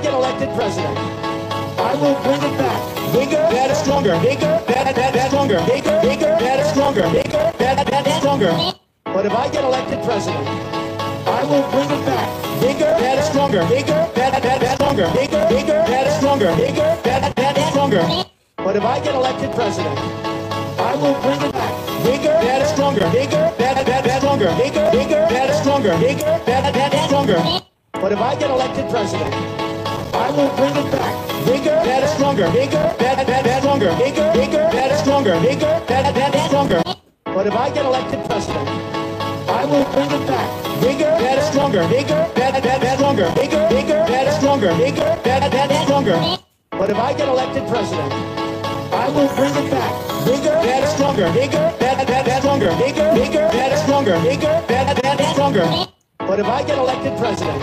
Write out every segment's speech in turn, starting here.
get elected president, I will bring it back. Bigger, better, stronger. Bigger, better, stronger. Bigger, better, stronger. Bigger, better, stronger. But if I get elected president, I will bring it back. Bigger, better, stronger. Bigger, better, stronger. Bigger, better, stronger. Bigger, better, stronger. But if I get elected president, I will bring it back. Bigger, better, stronger. Bigger, better, stronger. Bigger, better, stronger. Bigger, better, stronger. But if I get elected president, I will bring it back. Bigger, better, stronger. Bigger, better, stronger. Bigger, better, stronger. Bigger, better, stronger. But if I get elected president, I will bring it back. Bigger, better, stronger. Bigger, better, stronger. Bigger, better, stronger. Bigger, better, stronger. But if I get elected president, I will bring it back. Bigger, better, stronger. Bigger, better, stronger. Bigger, better, stronger. Bigger, better, stronger. But if I get elected president,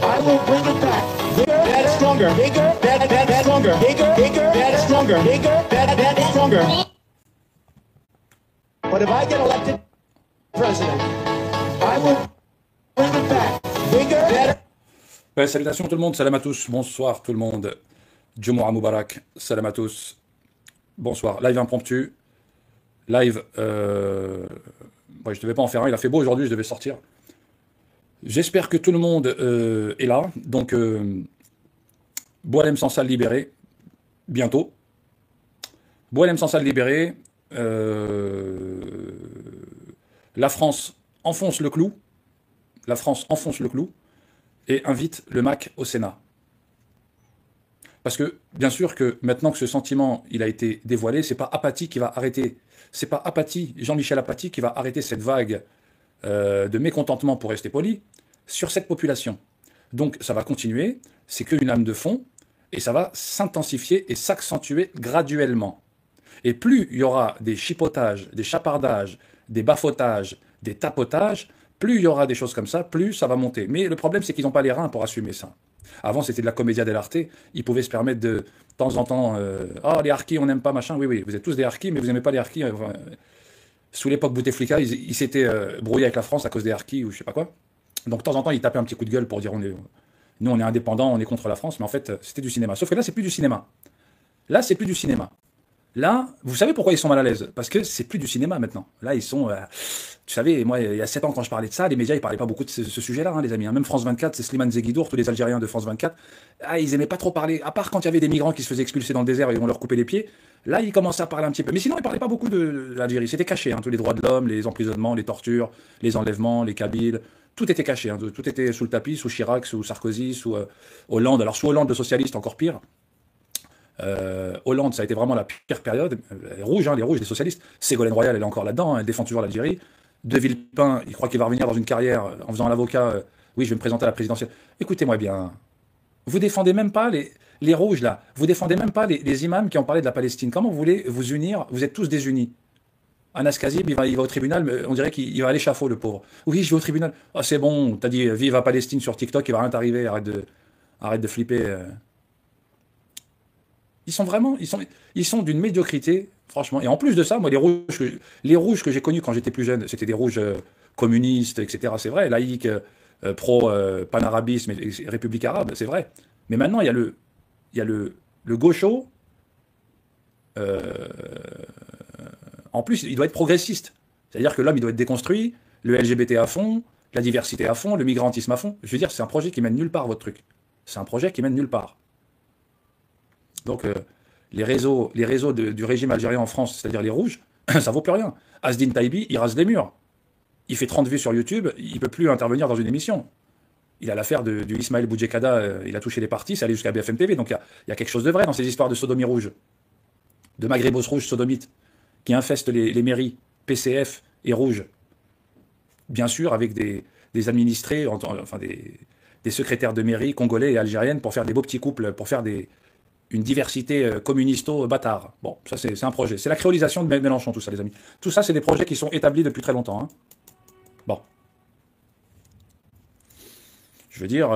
I will bring it back. Bigger, better, stronger. Bigger, better, stronger. Bigger, better, stronger. Bigger, better, stronger. But if I get elected president, I will bring it back. Bigger, better. Ouais, salutations tout le monde, salam à tous, bonsoir tout le monde. Jumu'ah Mubarak, salam à tous. Bonsoir, live impromptu. Live, ouais, je devais pas en faire un, il a fait beau aujourd'hui, je devais sortir. J'espère que tout le monde est là. Donc, Boualem Sansal libéré, bientôt. Boualem Sansal libéré. La France enfonce le clou. La France enfonce le clou et invite le MAC au Sénat. Parce que, bien sûr que maintenant que ce sentiment il a été dévoilé, c'est pas Apathy qui va arrêter. C'est pas Apathy, Jean-Michel Apathy qui va arrêter cette vague de mécontentement, pour rester poli, sur cette population. Donc ça va continuer, c'est qu'une lame de fond, et ça va s'intensifier et s'accentuer graduellement. Et plus il y aura des chipotages, des chapardages, des bafotages, des tapotages, plus il y aura des choses comme ça, plus ça va monter. Mais le problème, c'est qu'ils n'ont pas les reins pour assumer ça. Avant, c'était de la commedia dell'arte, ils pouvaient se permettre de temps en temps, oh, les harkis, on n'aime pas, machin. Oui, oui, vous êtes tous des harkis, mais vous n'aimez pas les harkis. Sous l'époque Bouteflika, ils s'étaient brouillés avec la France à cause des harkis ou je sais pas quoi. Donc, de temps en temps, ils tapaient un petit coup de gueule pour dire nous, on est indépendants, on est contre la France, mais en fait, c'était du cinéma. Sauf que là, c'est plus du cinéma. Là, c'est plus du cinéma. Là, vous savez pourquoi ils sont mal à l'aise? Parce que c'est plus du cinéma maintenant. Là, ils sont... tu savez, moi, il y a 7 ans, quand je parlais de ça, les médias, ils parlaient pas beaucoup de ce sujet-là, hein, les amis. Même France 24, c'est Slimane Zeguidour, tous les Algériens de France 24. Ah, ils aimaient pas trop parler. À part quand il y avait des migrants qui se faisaient expulser dans le désert et on leur coupait les pieds. Là, ils commençaient à parler un petit peu. Mais sinon, ils parlaient pas beaucoup de l'Algérie. C'était caché, hein, tous les droits de l'homme, les emprisonnements, les tortures, les enlèvements, les Kabyles. Tout était caché, hein, tout était sous le tapis, sous Chirac, sous Sarkozy, sous Hollande. Alors, sous Hollande, le socialiste, encore pire. Hollande, ça a été vraiment la pire période. Les rouges, les socialistes. Ségolène Royal, elle est encore là-dedans, hein, elle défend toujours l'Algérie. De Villepin, il croit qu'il va revenir dans une carrière en faisant l'avocat. Oui, je vais me présenter à la présidentielle. Écoutez-moi bien. Vous défendez même pas les rouges, là. Vous défendez même pas les imams qui ont parlé de la Palestine. Comment vous voulez vous unir? Vous êtes tous désunis. Anas Kazib, il va au tribunal, mais on dirait qu'il va à l'échafaud, le pauvre. Oui, je vais au tribunal. Oh, c'est bon, t'as dit vive à Palestine sur TikTok, il va rien t'arriver, arrête de flipper. Ils sont d'une médiocrité, franchement. Et en plus de ça, moi, les rouges que j'ai connus quand j'étais plus jeune, c'était des rouges communistes, etc. C'est vrai, laïcs, pro-panarabisme et République arabe, c'est vrai. Mais maintenant, il y a le gaucho. En plus, il doit être progressiste. C'est-à-dire que l'homme, il doit être déconstruit, le LGBT à fond, la diversité à fond, le migrantisme à fond. Je veux dire, c'est un projet qui mène nulle part, votre truc. C'est un projet qui mène nulle part. Donc, les réseaux du régime algérien en France, c'est-à-dire les rouges, ça vaut plus rien. Asdin Taibi, il rase les murs. Il fait 30 vues sur YouTube, il ne peut plus intervenir dans une émission. Il a l'affaire du Ismaël Boudjekada, il a touché les partis, ça allait jusqu'à BFM TV, donc il y a quelque chose de vrai dans ces histoires de sodomie rouge, de maghrébos rouges sodomites, qui infestent les mairies, PCF et rouges. Bien sûr, avec des administrés, enfin des secrétaires de mairie congolais et algériennes pour faire des beaux petits couples, pour faire une diversité communisto-bâtard. Bon, ça c'est un projet. C'est la créolisation de Mélenchon, tout ça, les amis. Tout ça, c'est des projets qui sont établis depuis très longtemps. Hein. Bon. Je veux dire,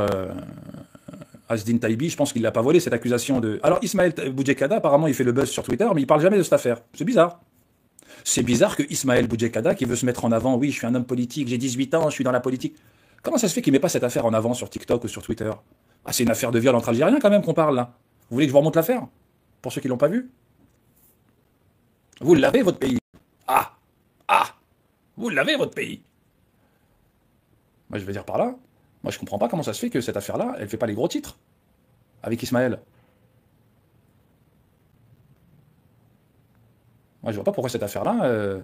Asdin Taibi, je pense qu'il ne l'a pas volé, cette accusation de... Alors, Ismaël Boudjekada, apparemment, il fait le buzz sur Twitter, mais il ne parle jamais de cette affaire. C'est bizarre. C'est bizarre que Ismaël Boudjekada, qui veut se mettre en avant, oui, je suis un homme politique, j'ai 18 ans, je suis dans la politique. Comment ça se fait qu'il ne met pas cette affaire en avant sur TikTok ou sur Twitter? Ah, c'est une affaire de viol entre Algériens quand même qu'on parle là. Vous voulez que je vous remonte l'affaire? Pour ceux qui l'ont pas vu? Vous l'avez votre pays. Ah! Ah! Vous l'avez votre pays. Moi je vais dire par là, moi je comprends pas comment ça se fait que cette affaire-là, elle fait pas les gros titres. Avec Ismaël. Moi je vois pas pourquoi cette affaire-là...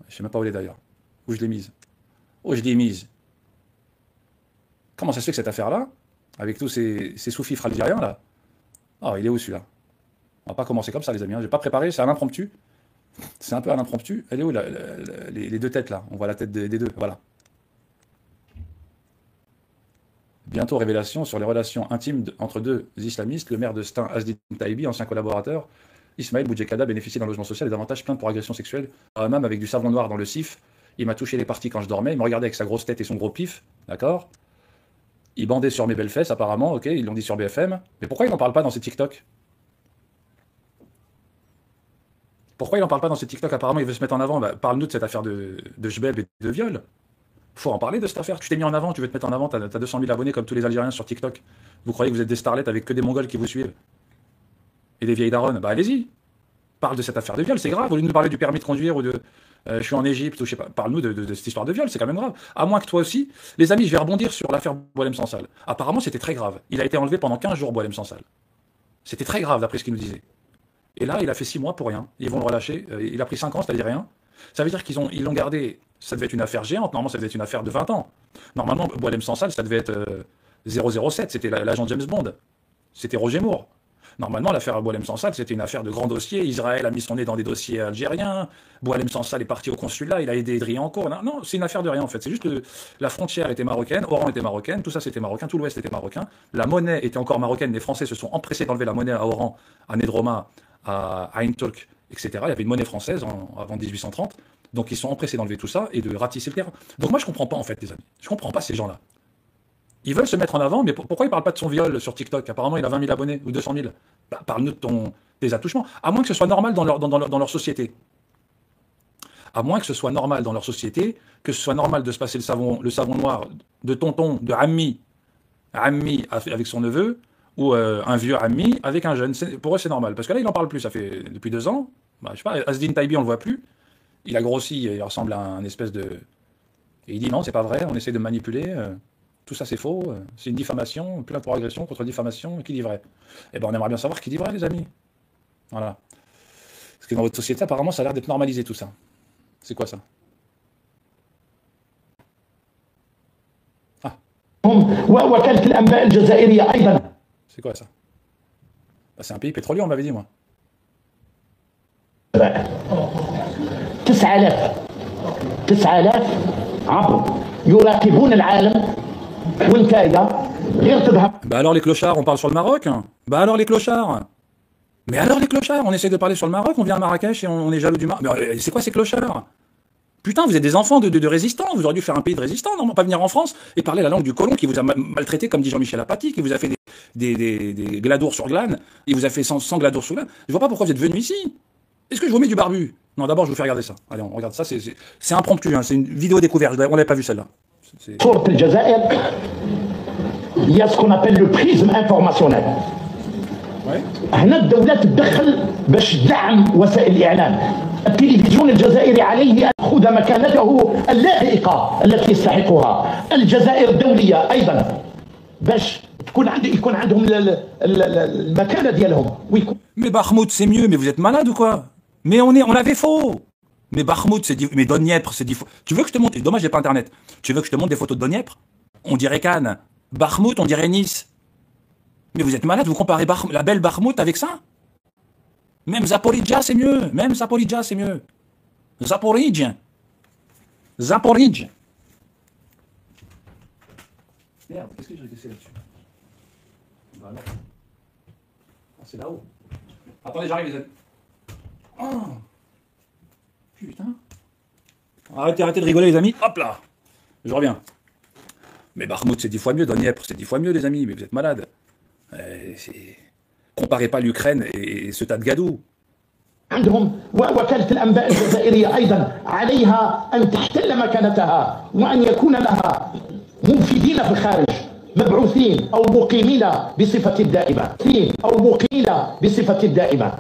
Je sais même pas où elle est d'ailleurs. Où je l'ai mise. Où je l'ai mise. Comment ça se fait que cette affaire-là, avec tous ces sous-fifres algériens là... Oh, il est où celui-là? On va pas commencer comme ça les amis, hein. J'ai pas préparé, c'est un impromptu. C'est un peu un impromptu. Elle est où les deux têtes là? On voit la tête des deux, voilà. Bientôt révélation sur les relations intimes entre deux islamistes. Le maire de Stein, Azdin Taibi, ancien collaborateur, Ismaël Boudjekada, bénéficie d'un logement social et davantage plainte pour agression sexuelle. Même avec du savon noir dans le sif. Il m'a touché les parties quand je dormais. Il me regardait avec sa grosse tête et son gros pif. D'accord? Il bandait sur mes belles fesses apparemment. Ok, ils l'ont dit sur BFM. Mais pourquoi il n'en parle pas dans ses TikTok? Pourquoi il n'en parle pas dans ses TikTok? Apparemment, il veut se mettre en avant. Bah, parle-nous de cette affaire de Jbeb et de viol. Faut en parler de cette affaire. Tu t'es mis en avant, tu veux te mettre en avant, t'as 200 000 abonnés comme tous les Algériens sur TikTok. Vous croyez que vous êtes des starlettes avec que des Mongols qui vous suivent? Et des vieilles daronnes? Bah allez-y. Parle de cette affaire de viol, c'est grave. Au lieu de nous parler du permis de conduire ou de je suis en Égypte ou je sais pas. Parle-nous de cette histoire de viol, c'est quand même grave. À moins que toi aussi, les amis, je vais rebondir sur l'affaire Boualem Sansal. Apparemment, c'était très grave. Il a été enlevé pendant 15 jours, Boualem Sansal. C'était très grave d'après ce qu'il nous disait. Et là, il a fait 6 mois pour rien. Ils vont le relâcher. Il a pris 5 ans, c'est-à-dire rien. Ça veut dire ils l'ont gardé. Ça devait être une affaire géante. Normalement, ça devait être une affaire de 20 ans. Normalement, Boualem Sansal, ça devait être 007. C'était l'agent James Bond. C'était Roger Moore. Normalement, l'affaire Boualem Sansal, c'était une affaire de grand dossier. Israël a mis son nez dans des dossiers algériens. Boualem Sansal est parti au consulat. Il a aidé Driancourt. Non, non, c'est une affaire de rien, en fait. C'est juste que la frontière était marocaine. Oran était marocaine. Tout ça, c'était marocain. Tout l'Ouest était marocain. La monnaie était encore marocaine. Les Français se sont empressés d'enlever la monnaie à Oran, à Nedroma, à Ain Turk, etc. Il y avait une monnaie française avant 1830. Donc ils sont empressés d'enlever tout ça et de ratisser le terrain. Donc moi je comprends pas en fait les amis. Je comprends pas ces gens-là. Ils veulent se mettre en avant, mais pourquoi ils parlent pas de son viol sur TikTok? Apparemment il a 20 000 abonnés ou 200 000. Bah, parle-nous de tes attouchements. À moins que ce soit normal dans leur société. À moins que ce soit normal dans leur société, que ce soit normal de se passer le savon noir de tonton, de Ammi avec son neveu, ou un vieux Ammi avec un jeune. Pour eux c'est normal. Parce que là il en parle plus, ça fait depuis 2 ans. Bah, je sais pas, Azdin Taibi on le voit plus. Il a grossi, il ressemble à un espèce de... Et il dit non, c'est pas vrai, on essaie de manipuler, tout ça c'est faux, c'est une diffamation, plainte pour agression contre diffamation, qui dit vrai? Eh ben on aimerait bien savoir qui dit vrai les amis. Voilà. Parce que dans votre société apparemment ça a l'air d'être normalisé tout ça. C'est quoi ça? Ah. C'est quoi ça? Bah, c'est un pays pétrolier on m'avait dit moi. 9000 عبر يراقبون العالم والكايدة غير تذهب. Bah alors les clochards, on parle sur le Maroc? Bah alors les clochards? Mais alors les clochards, on essaie de parler sur le Maroc, on vient à Marrakech et on est jaloux du Maroc. Mais c'est quoi ces clochards? Putain, vous êtes des enfants de résistants, vous auriez dû faire un pays de résistants, non, pas venir en France et parler la langue du colon qui vous a maltraité, comme dit Jean-Michel Apathy, qui vous a fait des gladours sur glane, il vous a fait 100 gladours sur glane. Je vois pas pourquoi vous êtes venu ici. Est-ce que je vous mets du barbu? Non, d'abord, je vous fais regarder ça. Allez, on regarde ça. C'est impromptu, hein, c'est une vidéo découverte. On n'avait pas vu celle-là. Il y a ce qu'on appelle le prisme informationnel. هنا الدولة تدخل باش تدعم وسائل الإعلام. التلفزيون الجزائري عليه أن يأخذ مكانته اللائقة التي يستحقها. الجزائر الدولية أيضا باش يكون عندهم المكانة ديالهم. Mais Bakhmout, c'est mieux, mais vous êtes malade ou quoi? Mais on avait faux. Mais Bakhmout, c'est dit, mais Doniepr, c'est dit faux. Tu veux que je te montre, dommage, j'ai pas internet. Tu veux que je te montre des photos de Doniepr? On dirait Cannes. Bakhmout, on dirait Nice. Mais vous êtes malade, vous comparez la belle Bakhmout avec ça? Même Zaporizhia, c'est mieux. Même Zaporizhia, c'est mieux. Zaporizhia. Merde, qu'est-ce que j'ai laissé là-dessus? Voilà. Ah, c'est là-haut. Attendez, j'arrive les amis. Oh putain. Arrêtez de rigoler les amis. Hop là. Je reviens. Mais Bakhmout c'est 10 fois mieux. Doniepr c'est 10 fois mieux les amis. Mais vous êtes malades. Comparez pas l'Ukraine et ce tas de gadou. عندهم ووكالة الأنباء الجزائرية أيضا عليها أن تحتل مكانتها وأن يكون لها منفذين في الخارج مبعوثين أو مقيمين بصفة دائمة أو مقيمين بصفة دائمة.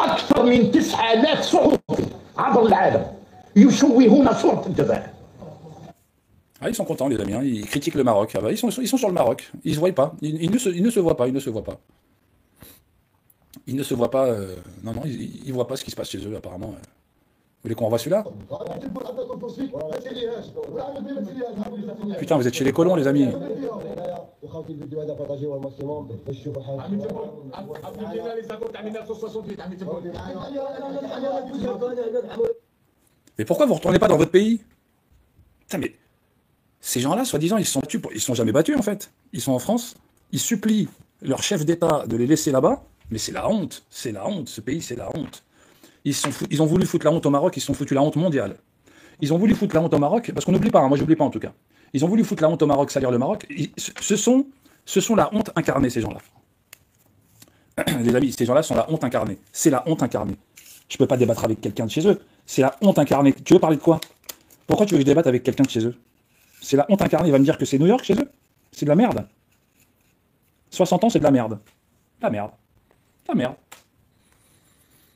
أكثر من 9000 صحفي عبر العالم يشوهون صورة الجزائر. Ah, ils sont contents, les amis, hein. Ils critiquent le Maroc. Ah bah, ils sont sur le Maroc. Ils se voient pas. Ils ne se voient pas. Ils ne se voient pas. Ils ne se voient pas. Non, non, ils voient pas ce qui se passe chez eux, apparemment. Vous voulez qu'on envoie celui-là? Putain, vous êtes chez les colons, les amis. Mais pourquoi vous retournez pas dans votre pays? Putain, mais ces gens-là, soi-disant, ils se sont battus. Ils se sont jamais battus, en fait. Ils sont en France. Ils supplient leur chef d'État de les laisser là-bas. Mais c'est la honte. C'est la honte. Ce pays, c'est la honte. Ils ont voulu foutre la honte au Maroc. Ils se sont foutus la honte mondiale. Ils ont voulu foutre la honte au Maroc. Parce qu'on n'oublie pas. Hein, moi, je n'oublie pas, en tout cas. Ils ont voulu foutre la honte au Maroc, salir le Maroc. Ce sont la honte incarnée, ces gens-là. Les amis, ces gens-là sont la honte incarnée. C'est la honte incarnée. Je ne peux pas débattre avec quelqu'un de chez eux. C'est la honte incarnée. Tu veux parler de quoi? Pourquoi tu veux que je débatte avec quelqu'un de chez eux? C'est la honte incarnée. Il va me dire que c'est New York chez eux? C'est de la merde. 60 ans, c'est de la merde. La merde. La merde.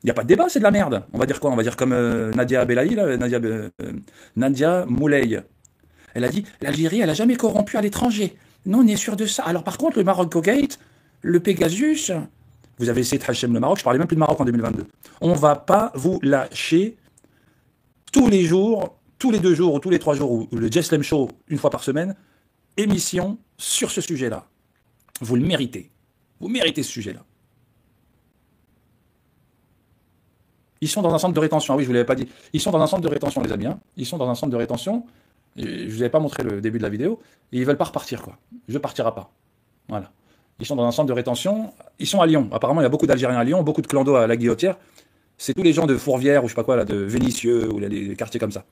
Il n'y a pas de débat, c'est de la merde. On va dire quoi? On va dire comme Nadia Belaï, là, Nadia Moulay. Elle a dit, l'Algérie, elle n'a jamais corrompu à l'étranger. Non, on est sûr de ça. Alors par contre, le Maroc Gate, le Pegasus, vous avez essayé de Hachem le Maroc, je parlais même plus de Maroc en 2022. On ne va pas vous lâcher tous les jours, tous les 2 jours ou tous les 3 jours, ou le Jesslem Show, une fois par semaine, émission sur ce sujet-là. Vous le méritez. Vous méritez ce sujet-là. Ils sont dans un centre de rétention. Ah oui, je ne vous l'avais pas dit. Ils sont dans un centre de rétention, les amis. Hein. Ils sont dans un centre de rétention. Je ne vous avais pas montré le début de la vidéo. Et ils ne veulent pas repartir, quoi. Je ne partirai pas. Voilà. Ils sont dans un centre de rétention. Ils sont à Lyon. Apparemment, il y a beaucoup d'Algériens à Lyon, beaucoup de clandos à la Guillotière. C'est tous les gens de Fourvière ou je sais pas quoi, là, de Vénissieux, ou les quartiers comme ça.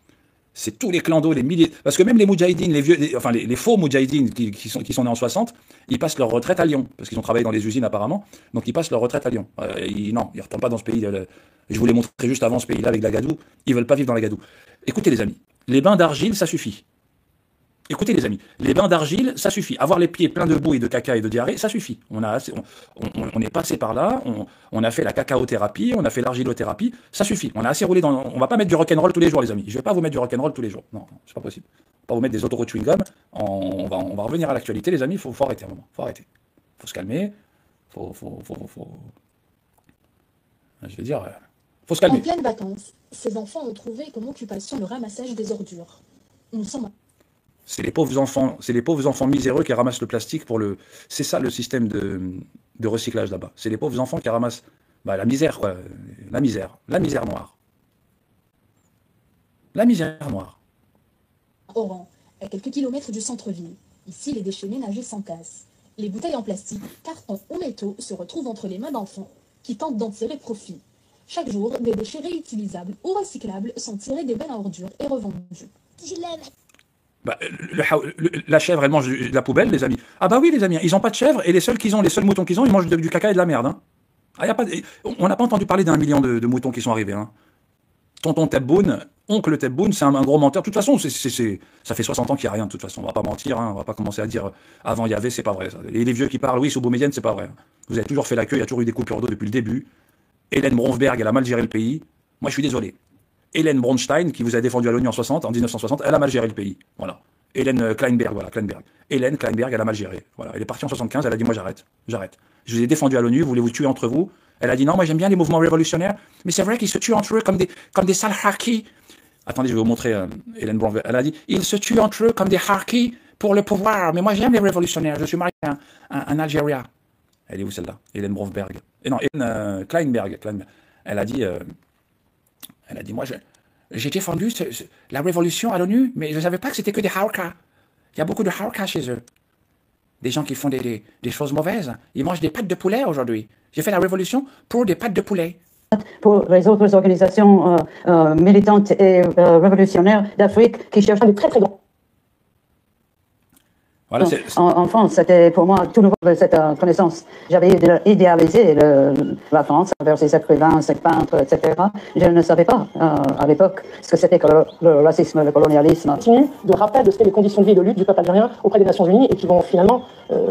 C'est tous les clandos, les milliers. Parce que même les moudjahidines, les faux moudjahidines qui sont nés en 60, ils passent leur retraite à Lyon. Parce qu'ils ont travaillé dans les usines apparemment. Donc ils passent leur retraite à Lyon. Non, ils ne retournent pas dans ce pays. Je vous l'ai montré juste avant, ce pays-là avec la Gadou. Ils ne veulent pas vivre dans la Gadou. Écoutez les amis, les bains d'argile, ça suffit. Écoutez les amis, les bains d'argile, ça suffit. Avoir les pieds pleins de boue et de caca et de diarrhée, ça suffit. On est passé par là, on a fait la cacaothérapie, on a fait l'argilothérapie, ça suffit. On a assez roulé dans... On va pas mettre du rock'n'roll tous les jours les amis. Je vais pas vous mettre du rock'n'roll tous les jours. Non, c'est pas possible. Pas vous mettre des autoroutes chewing-gum. On va revenir à l'actualité les amis, faut arrêter un moment. Faut arrêter. Faut se calmer. Je veux dire... Faut se calmer. En pleine vacances, ces enfants ont trouvé comme occupation le ramassage des ordures. Nous sommes... C'est les pauvres enfants miséreux qui ramassent le plastique pour le... C'est ça le système de recyclage là-bas. C'est les pauvres enfants qui ramassent la misère, quoi. La misère noire. La misère noire. Oran, à quelques kilomètres du centre-ville. Ici, les déchets ménagers s'entassent. Les bouteilles en plastique, cartons ou métaux se retrouvent entre les mains d'enfants qui tentent d'en tirer profit. Chaque jour, des déchets réutilisables ou recyclables sont tirés des bennes à ordures et revendus. La chèvre, elle mange de la poubelle, les amis. Ah bah oui, les amis, ils n'ont pas de chèvre et les seuls moutons qu'ils ont, ils mangent du caca et de la merde. Hein. Ah, on n'a pas entendu parler d'1 million de moutons qui sont arrivés. Hein. Tonton Tebboune, oncle Tebboune, c'est un gros menteur. De toute façon, ça fait 60 ans qu'il n'y a rien, de toute façon. On va pas mentir, hein. On va pas commencer à dire avant il y avait, c'est pas vrai. Ça. Et les vieux qui parlent, oui, sous Boumedienne, c'est pas vrai. Vous avez toujours fait la queue, il y a toujours eu des coupures d'eau depuis le début. Hélène Bronfberg, elle a mal géré le pays. Moi, je suis désolé. Hélène Bronstein, qui vous a défendu à l'ONU en 1960, elle a mal géré le pays. Voilà. Hélène Kleinberg, voilà, Kleinberg. Hélène Kleinberg, elle a mal géré. Voilà. Elle est partie en 75, elle a dit, moi j'arrête. Je vous ai défendu à l'ONU, vous voulez vous tuer entre vous. Elle a dit, non, moi j'aime bien les mouvements révolutionnaires, mais c'est vrai qu'ils se tuent entre eux comme des sales harkis. Attendez, je vais vous montrer Hélène Bronfberg. Elle a dit, ils se tuent entre eux comme des harkis pour le pouvoir, mais moi j'aime les révolutionnaires, je suis marié à un Algérien. Elle est où celle-là? Hélène Bronfberg. Et non, Hélène Kleinberg. Elle a dit, moi j'ai défendu la révolution à l'ONU, mais je ne savais pas que c'était que des Harkas. Il y a beaucoup de Harkas chez eux. Des gens qui font des choses mauvaises. Ils mangent des pâtes de poulet aujourd'hui. J'ai fait la révolution pour des pâtes de poulet. Pour les autres organisations militantes et révolutionnaires d'Afrique qui cherchent des très très grands. Voilà, En France, c'était pour moi tout nouveau cette connaissance. J'avais idéalisé la France vers ses écrivains, ses peintres, etc. Je ne savais pas à l'époque ce que c'était que le racisme, le colonialisme. Continue de rappel de ce qu'est les conditions de vie et de lutte du peuple algérien auprès des Nations Unies et qui vont finalement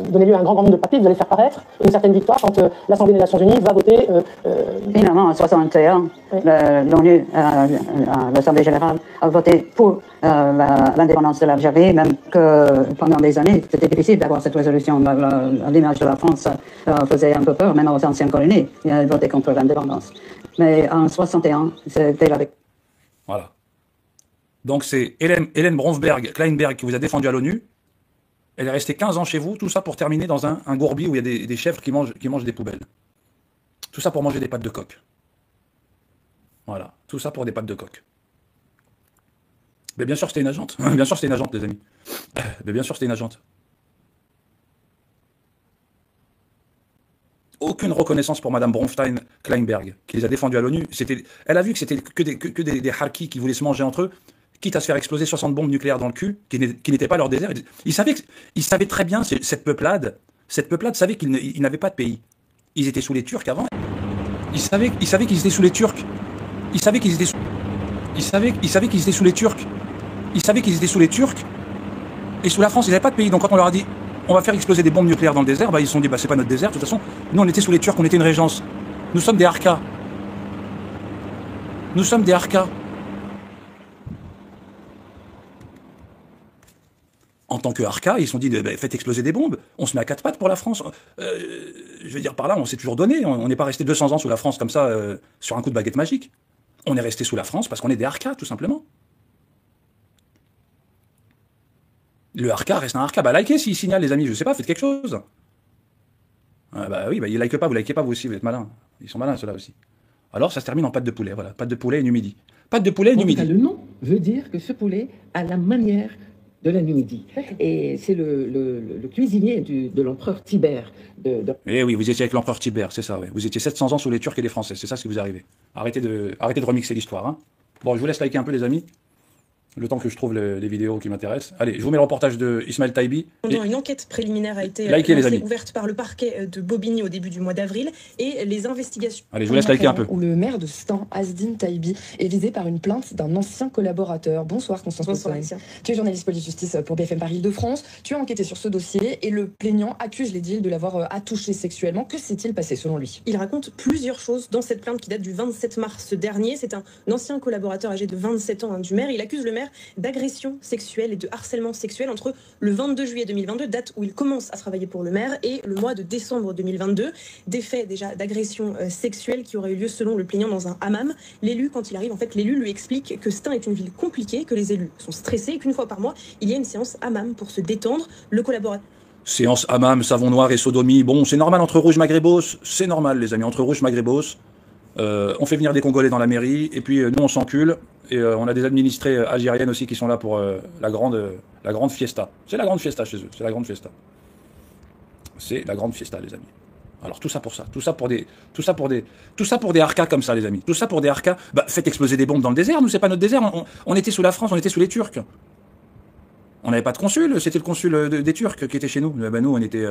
donner lieu à un grand nombre de papiers. Vous allez faire paraître une certaine victoire quand l'Assemblée des Nations Unies va voter. Finalement, en 61, oui. L'ONU, l'Assemblée générale, a voté pour l'indépendance de l'Algérie, même que pendant des années, c'était difficile d'avoir cette résolution. L'image de la France faisait un peu peur, même aux anciennes colonies. Ils avaient voté contre l'indépendance. Mais en 61, c'était la... Voilà. Donc c'est Hélène Bronsberg-Kleinberg qui vous a défendu à l'ONU. Elle est restée 15 ans chez vous, tout ça pour terminer dans un gourbi où il y a des chèvres qui mangent des poubelles. Tout ça pour manger des pâtes de coq. Voilà, tout ça pour des pâtes de coq. Mais bien sûr c'était une agente. Bien sûr c'était une agente, les amis. Mais bien sûr c'était une agente. Aucune reconnaissance pour Madame Bronstein-Kleinberg, qui les a défendus à l'ONU. Elle a vu que c'était que des harkis qui voulaient se manger entre eux, quitte à se faire exploser 60 bombes nucléaires dans le cul, qui n'étaient pas leur désert. Ils savaient très bien, cette peuplade savait qu'ils n'avaient pas de pays. Ils étaient sous les Turcs avant. Ils savaient qu'ils étaient sous les Turcs. Ils savaient qu'ils étaient sous les Turcs. Ils savaient qu'ils étaient sous les Turcs. Et sous la France, ils n'avaient pas de pays. Donc quand on leur a dit, on va faire exploser des bombes nucléaires dans le désert, bah, ils se sont dit, bah, c'est pas notre désert. De toute façon, nous, on était sous les Turcs, on était une régence. Nous sommes des harkas. Nous sommes des harkas. En tant que harkas, ils se sont dit, bah, faites exploser des bombes. On se met à quatre pattes pour la France. Je veux dire, par là, on s'est toujours donné. On n'est pas resté 200 ans sous la France comme ça, sur un coup de baguette magique. On est resté sous la France parce qu'on est des harkas, tout simplement. Le harka reste un harka. Bah, likez s'il signale, les amis. Je sais pas, faites quelque chose. Bah oui, bah, ils likent pas, vous likez pas, vous aussi, vous êtes malins. Ils sont malins, ceux-là aussi. Alors, ça se termine en pâte de poulet, voilà. Pâte de poulet et numidie. Pâte de poulet et numidie. Le nom veut dire que ce poulet a la manière de la numidie. Et c'est le cuisinier de l'empereur Tibère. Eh oui, vous étiez avec l'empereur Tibère, c'est ça, ouais. Vous étiez 700 ans sous les Turcs et les Français, c'est ça ce qui vous arrivez. Arrêtez de remixer l'histoire, hein. Bon, je vous laisse liker un peu, les amis. Le temps que je trouve les vidéos qui m'intéressent. Allez, je vous mets le reportage de Ismaël Taïbi. Une enquête préliminaire a été ouverte par le parquet de Bobigny au début du mois d'avril et les investigations... Allez, je vous laisse liker un peu. Où le maire de Stan, Asdin Taïbi, est visé par une plainte d'un ancien collaborateur. Bonsoir Constance. Bonsoir. Tu es journaliste police-justice pour BFM Paris Île-de-France. Tu as enquêté sur ce dossier et le plaignant accuse l'édile de l'avoir attouché sexuellement. Que s'est-il passé selon lui? Il raconte plusieurs choses dans cette plainte qui date du 27 mars dernier. C'est un ancien collaborateur âgé de 27 ans du maire. Il accuse le maire d'agression sexuelle et de harcèlement sexuel entre le 22 juillet 2022, date où il commence à travailler pour le maire, et le mois de décembre 2022. Des faits déjà d'agression sexuelle qui auraient eu lieu selon le plaignant dans un hammam. L'élu, quand il arrive, en fait, l'élu lui explique que Stein est une ville compliquée, que les élus sont stressés et qu'une fois par mois, il y a une séance hammam pour se détendre. Le collaborateur... Séance hammam, savon noir et sodomie. Bon, c'est normal entre rouge maghrébos. C'est normal, les amis, entre rouge maghrébos. On fait venir des Congolais dans la mairie, et puis nous, on s'encule. Et on a des administrés algériennes aussi qui sont là pour la grande fiesta. C'est la grande fiesta chez eux, c'est la grande fiesta. C'est la grande fiesta, les amis. Alors tout ça pour ça, tout ça pour des harkas comme ça, les amis. Tout ça pour des harkas. Bah, faites exploser des bombes dans le désert, nous c'est pas notre désert. On était sous la France, on était sous les Turcs. On n'avait pas de consul, c'était le consul des Turcs qui était chez nous. Bah, nous on était...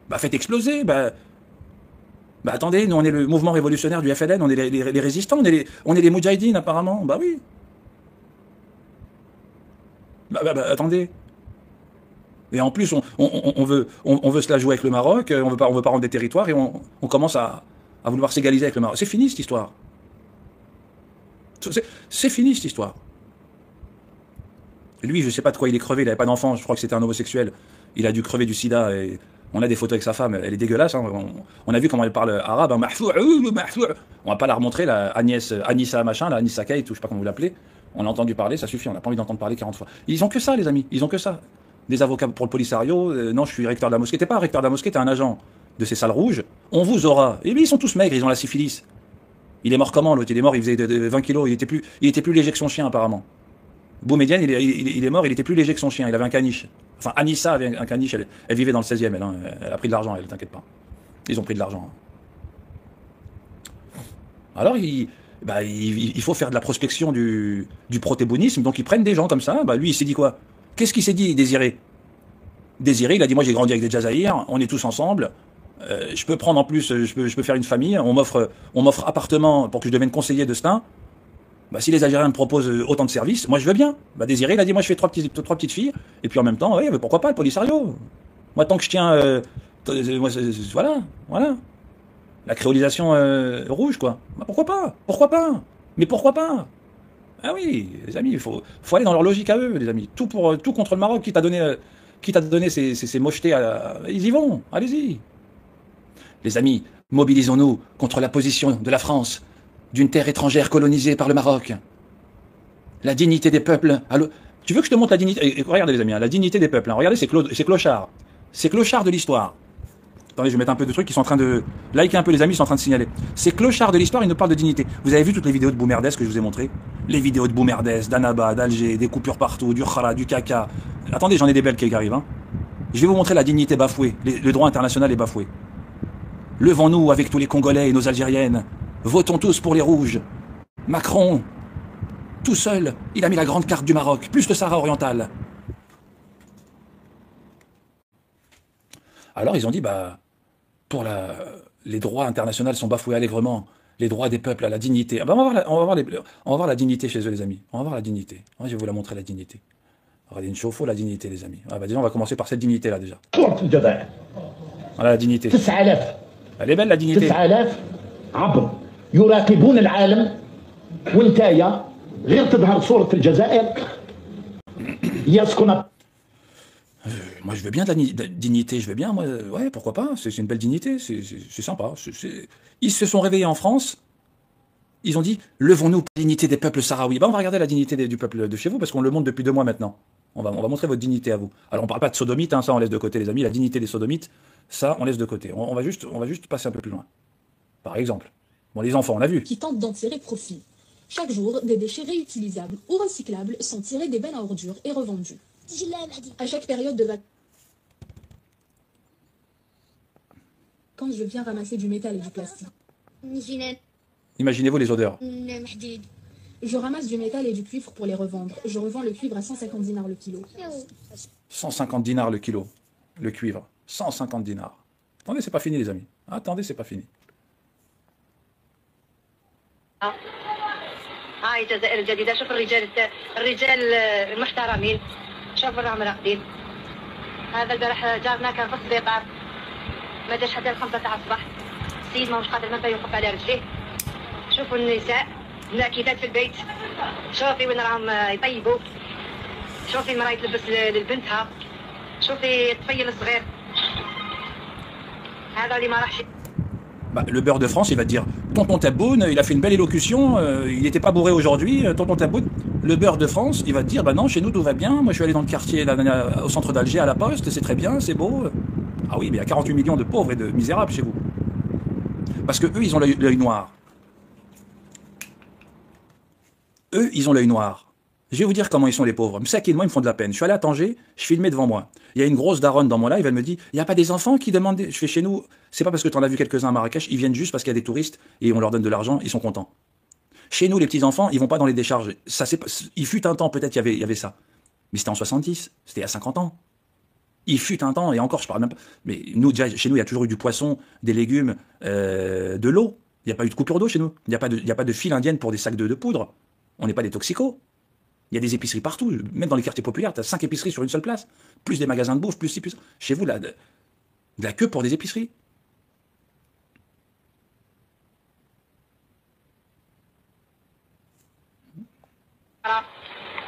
Bah faites exploser, bah attendez, nous on est le mouvement révolutionnaire du FLN, on est les résistants, on est les moudjahidines apparemment, bah oui. Bah attendez. Et en plus on veut se la jouer avec le Maroc, on veut pas rendre des territoires et on commence à vouloir s'égaliser avec le Maroc. C'est fini cette histoire. C'est fini cette histoire. Et lui, je sais pas de quoi il est crevé, il avait pas d'enfant, je crois que c'était un homosexuel. Il a dû crever du sida et... On a des photos avec sa femme, elle est dégueulasse. Hein. On a vu comment elle parle arabe. Hein. On va pas la remontrer, la Agnès, Anissa machin, la Anissa Kate, ou je sais pas comment vous l'appelez. On a entendu parler, ça suffit, on n'a pas envie d'entendre parler 40 fois. Ils ont que ça, les amis, ils ont que ça. Des avocats pour le Polisario, non, je suis recteur de la mosquée. T'es pas recteur de la mosquée, t'es un agent de ces salles rouges. On vous aura. Et bien, ils sont tous maigres, ils ont la syphilis. Il est mort comment, l'autre? Il est mort, il faisait 20 kilos, il était plus léger que son chien, apparemment. Boumedienne, il est mort, il était plus léger que son chien, il avait un caniche. Enfin, Anissa avait un caniche, elle vivait dans le 16e, elle a pris de l'argent, elle, t'inquiète pas. Ils ont pris de l'argent. Alors, il faut faire de la prospection du protébonisme, donc ils prennent des gens comme ça. Bah, lui, il s'est dit quoi? Qu'est-ce qu'il s'est dit, Désiré? Désiré, il a dit, moi j'ai grandi avec des Jazaïrs, on est tous ensemble. Je peux prendre en plus, je peux faire une famille. On m'offre appartement pour que je devienne conseiller de Stein. Bah, si les Algériens me proposent autant de services, moi je veux bien. Bah, Désiré, il a dit, moi je fais trois petites filles. Et puis en même temps, oui, pourquoi pas le Polisario. Moi tant que je tiens, voilà. La créolisation rouge, quoi. Bah, pourquoi pas? Pourquoi pas? Mais pourquoi pas? Ah oui, les amis, il faut aller dans leur logique à eux, les amis. Tout contre le Maroc qui t'a donné ces mochetés. Ils y vont, allez-y. Les amis, mobilisons-nous contre la position de la France, d'une terre étrangère colonisée par le Maroc. La dignité des peuples. Tu veux que je te montre la dignité? Regardez les amis, la dignité des peuples. Regardez ces clochards. Ces clochards de l'histoire. Attendez, je vais mettre un peu de trucs qui sont en train de... Liker un peu les amis, ils sont en train de signaler. Ces clochards de l'histoire, ils nous parlent de dignité. Vous avez vu toutes les vidéos de Boumerdès que je vous ai montrées? Les vidéos de Boumerdès, d'Annaba, d'Alger, des coupures partout, du khara, du caca. Attendez, j'en ai des belles qui arrivent. Hein. Je vais vous montrer la dignité bafouée. Le droit international est bafoué. Levons-nous avec tous les Congolais et nos Algériennes. Votons tous pour les rouges. Macron, tout seul, il a mis la grande carte du Maroc, plus le Sahara oriental. Alors ils ont dit, bah, les droits internationaux sont bafoués allègrement. Les droits des peuples, la dignité. Ah bah, on va voir la dignité chez eux, les amis. On va voir la dignité. Moi, je vais vous la montrer, la dignité. Regardez, une chauffe-eau, la dignité, les amis. Ah bah, déjà, on va commencer par cette dignité-là, déjà. Voilà la dignité. Elle est belle, la dignité. 9000 عبر يراقبون العالم وانتايا غير تظهر صورة الجزائر يسكن. Moi, je veux bien de la dignité, je veux bien, moi, ouais, pourquoi pas, c'est une belle dignité, c'est sympa. Ils se sont réveillés en France, ils ont dit, levons-nous pour la dignité des peuples sahraouis. Bah, on va regarder la dignité du peuple de chez vous, parce qu'on le montre depuis 2 mois maintenant. On va montrer votre dignité à vous. Alors, on parle pas de sodomites, hein, ça, on laisse de côté, les amis, la dignité des sodomites, ça, on laisse de côté. On va juste passer un peu plus loin. Par exemple, bon, les enfants, on a vu. Qui tentent d'en tirer profit. Chaque jour, des déchets réutilisables ou recyclables sont tirés des bennes à ordures et revendus. À chaque période de vacances, quand je viens ramasser du métal et du plastique, Imaginez-vous les odeurs. je ramasse du métal et du cuivre pour les revendre. Je revends le cuivre à 150 dinars le kilo. 150 dinars le kilo, le cuivre. 150 dinars. Attendez, c'est pas fini, les amis. Attendez, c'est pas fini. هاي الجزائر الجديدة. شوف الرجال المحترمين. شوف راهم راقدين. هذا البارح جارنا كان في السبيطار ما جاش حتى 5 تاع الصباح. السيد ماهوش قادر ما يوقف على رجليه. شوفوا النساء ناكدات في البيت. شوفي وين راهم يطيبوا. شوفي المرأة تلبس لبنتها. شوفي الطفيل الصغير. هذا اللي ما راحش. Bah, le beurre de France, il va te dire, tonton Tebboune, il a fait une belle élocution, il n'était pas bourré aujourd'hui, tonton Tebboune. Le beurre de France, il va te dire, bah non, chez nous tout va bien, moi je suis allé dans le quartier, là, au centre d'Alger, à la Poste, c'est très bien, c'est beau. Ah oui, mais il y a 48 millions de pauvres et de misérables chez vous. Parce que eux, ils ont l'œil noir. Eux, ils ont l'œil noir. Je vais vous dire comment ils sont les pauvres. Moi, ils me font de la peine. Je suis allé à Tanger, je filmais devant moi. Il y a une grosse daronne dans mon live, elle me dit, il n'y a pas des enfants qui demandent... Je fais chez nous, c'est pas parce que tu en as vu quelques-uns à Marrakech, ils viennent juste parce qu'il y a des touristes et on leur donne de l'argent, ils sont contents. Chez nous, les petits-enfants, ils vont pas dans les décharges. Il fut un temps, peut-être, il y avait ça. Mais c'était en 70, c'était il y a 50 ans. Il fut un temps, et encore, je parle même pas... Mais nous, déjà, chez nous, il y a toujours eu du poisson, des légumes, de l'eau. Il n'y a pas eu de coupure d'eau chez nous. Il n'y a pas de file indienne pour des sacs de poudre. On n'est pas des toxicos. Il y a des épiceries partout, même dans les quartiers populaires, tu as 5 épiceries sur une seule place, plus des magasins de bouffe, plus ci, plus ça. Chez vous, de la queue pour des épiceries.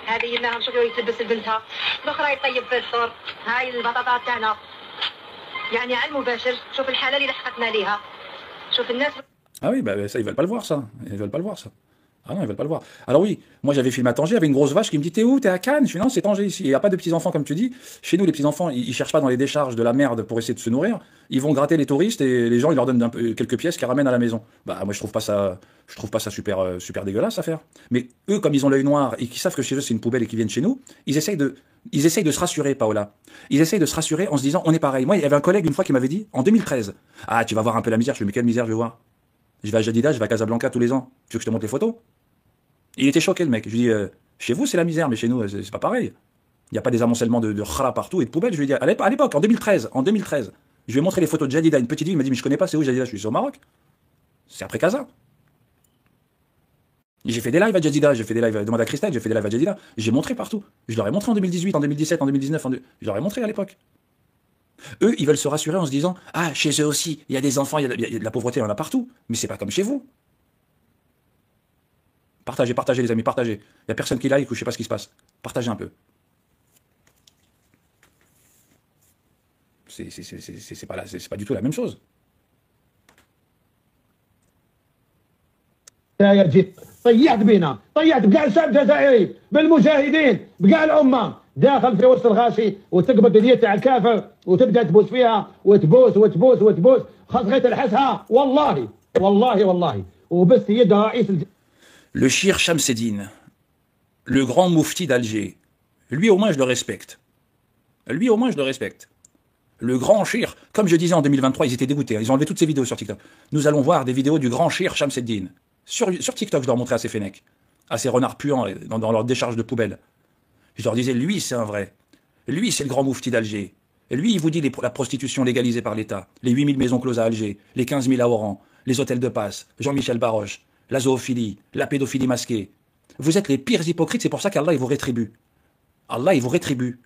هذه ما نشوفوا يتلبس لبنتها الاخرى يطيب في الفطور. هاي البطاطا تاعنا يعني على المباشر. شوف الحاله اللي لحقتنا ليها. شوف الناس. Ah oui, bah ça, ils veulent pas le voir, ça. Ils veulent pas le voir, ça. Ah non, ils veulent pas le voir. Alors oui, moi j'avais filmé à Tanger, il y avait une grosse vache qui me dit, t'es où? T'es à Cannes? Je dis non, c'est Tanger ici. Il n'y a pas de petits-enfants comme tu dis. Chez nous, les petits-enfants, ils cherchent pas dans les décharges de la merde pour essayer de se nourrir. Ils vont gratter les touristes et les gens, ils leur donnent quelques pièces qu'ils ramènent à la maison. Bah moi je trouve pas ça super dégueulasse à faire. Mais eux, comme ils ont l'œil noir et qu'ils savent que chez eux c'est une poubelle et qu'ils viennent chez nous, ils essayent de se rassurer, Paola. Ils essayent de se rassurer en se disant, on est pareil. Moi, il y avait un collègue une fois qui m'avait dit, en 2013, ah, tu vas voir un peu la misère. Je lui dis, mais quelle misère je vais voir? Je vais à Jadida, je vais à Casablanca tous les ans. Tu veux que je te montre les photos? Il était choqué, le mec. Je lui dis, chez vous, c'est la misère, mais chez nous, c'est pas pareil. Il n'y a pas des amoncellements de khra partout et de poubelles. Je lui ai dit, à l'époque, en 2013, je lui ai montré les photos de Jadida, une petite ville. Il m'a dit, mais je connais pas, c'est où Jadida? Je suis au Maroc. C'est après Casa. J'ai fait des lives à Jadida, j'ai fait des lives, demande à Christelle, j'ai fait des lives à Jadida. J'ai montré partout. Je leur ai montré en 2018, en 2017, en 2019, je leur ai montré à l'époque. Eux, ils veulent se rassurer en se disant, ah, chez eux aussi, il y a des enfants, il y a de la pauvreté, il y en a partout. Mais c'est pas comme chez vous. Partagez, partagez les amis, partagez. Il n'y a personne qui like ou je sais pas ce qui se passe. Partagez un peu. C'est pas du tout la même chose. طيعت بينا طيعت بكاع الشعب الجزائري بالمجاهدين بكاع الامه داخل في وسط الغاشي وتقبض اليد تاع الكافر وتبدا تبوس فيها وتبوس وتبوس وتبوس خاص غير تلحسها والله والله والله وبس يد رئيس Le Shir Shamseddine, le grand moufti d'Alger, lui au moins je le respecte. Lui au moins je le respecte. Le grand Shir, comme je disais en 2023, ils étaient dégoûtés, ils ont enlevé toutes ces vidéos sur TikTok. Nous allons voir des vidéos du grand Shir Shamseddine. Sur TikTok, je leur montrais à ces fennecs, à ces renards puants dans leur décharge de poubelle. Je leur disais, lui c'est un vrai. Lui c'est le grand moufti d'Alger. Et lui il vous dit la prostitution légalisée par l'État, les 8000 maisons closes à Alger, les 15 000 à Oran, les hôtels de passe, Jean-Michel Baroche, la zoophilie, la pédophilie masquée. Vous êtes les pires hypocrites, c'est pour ça qu'Allah il vous rétribue. Allah il vous rétribue.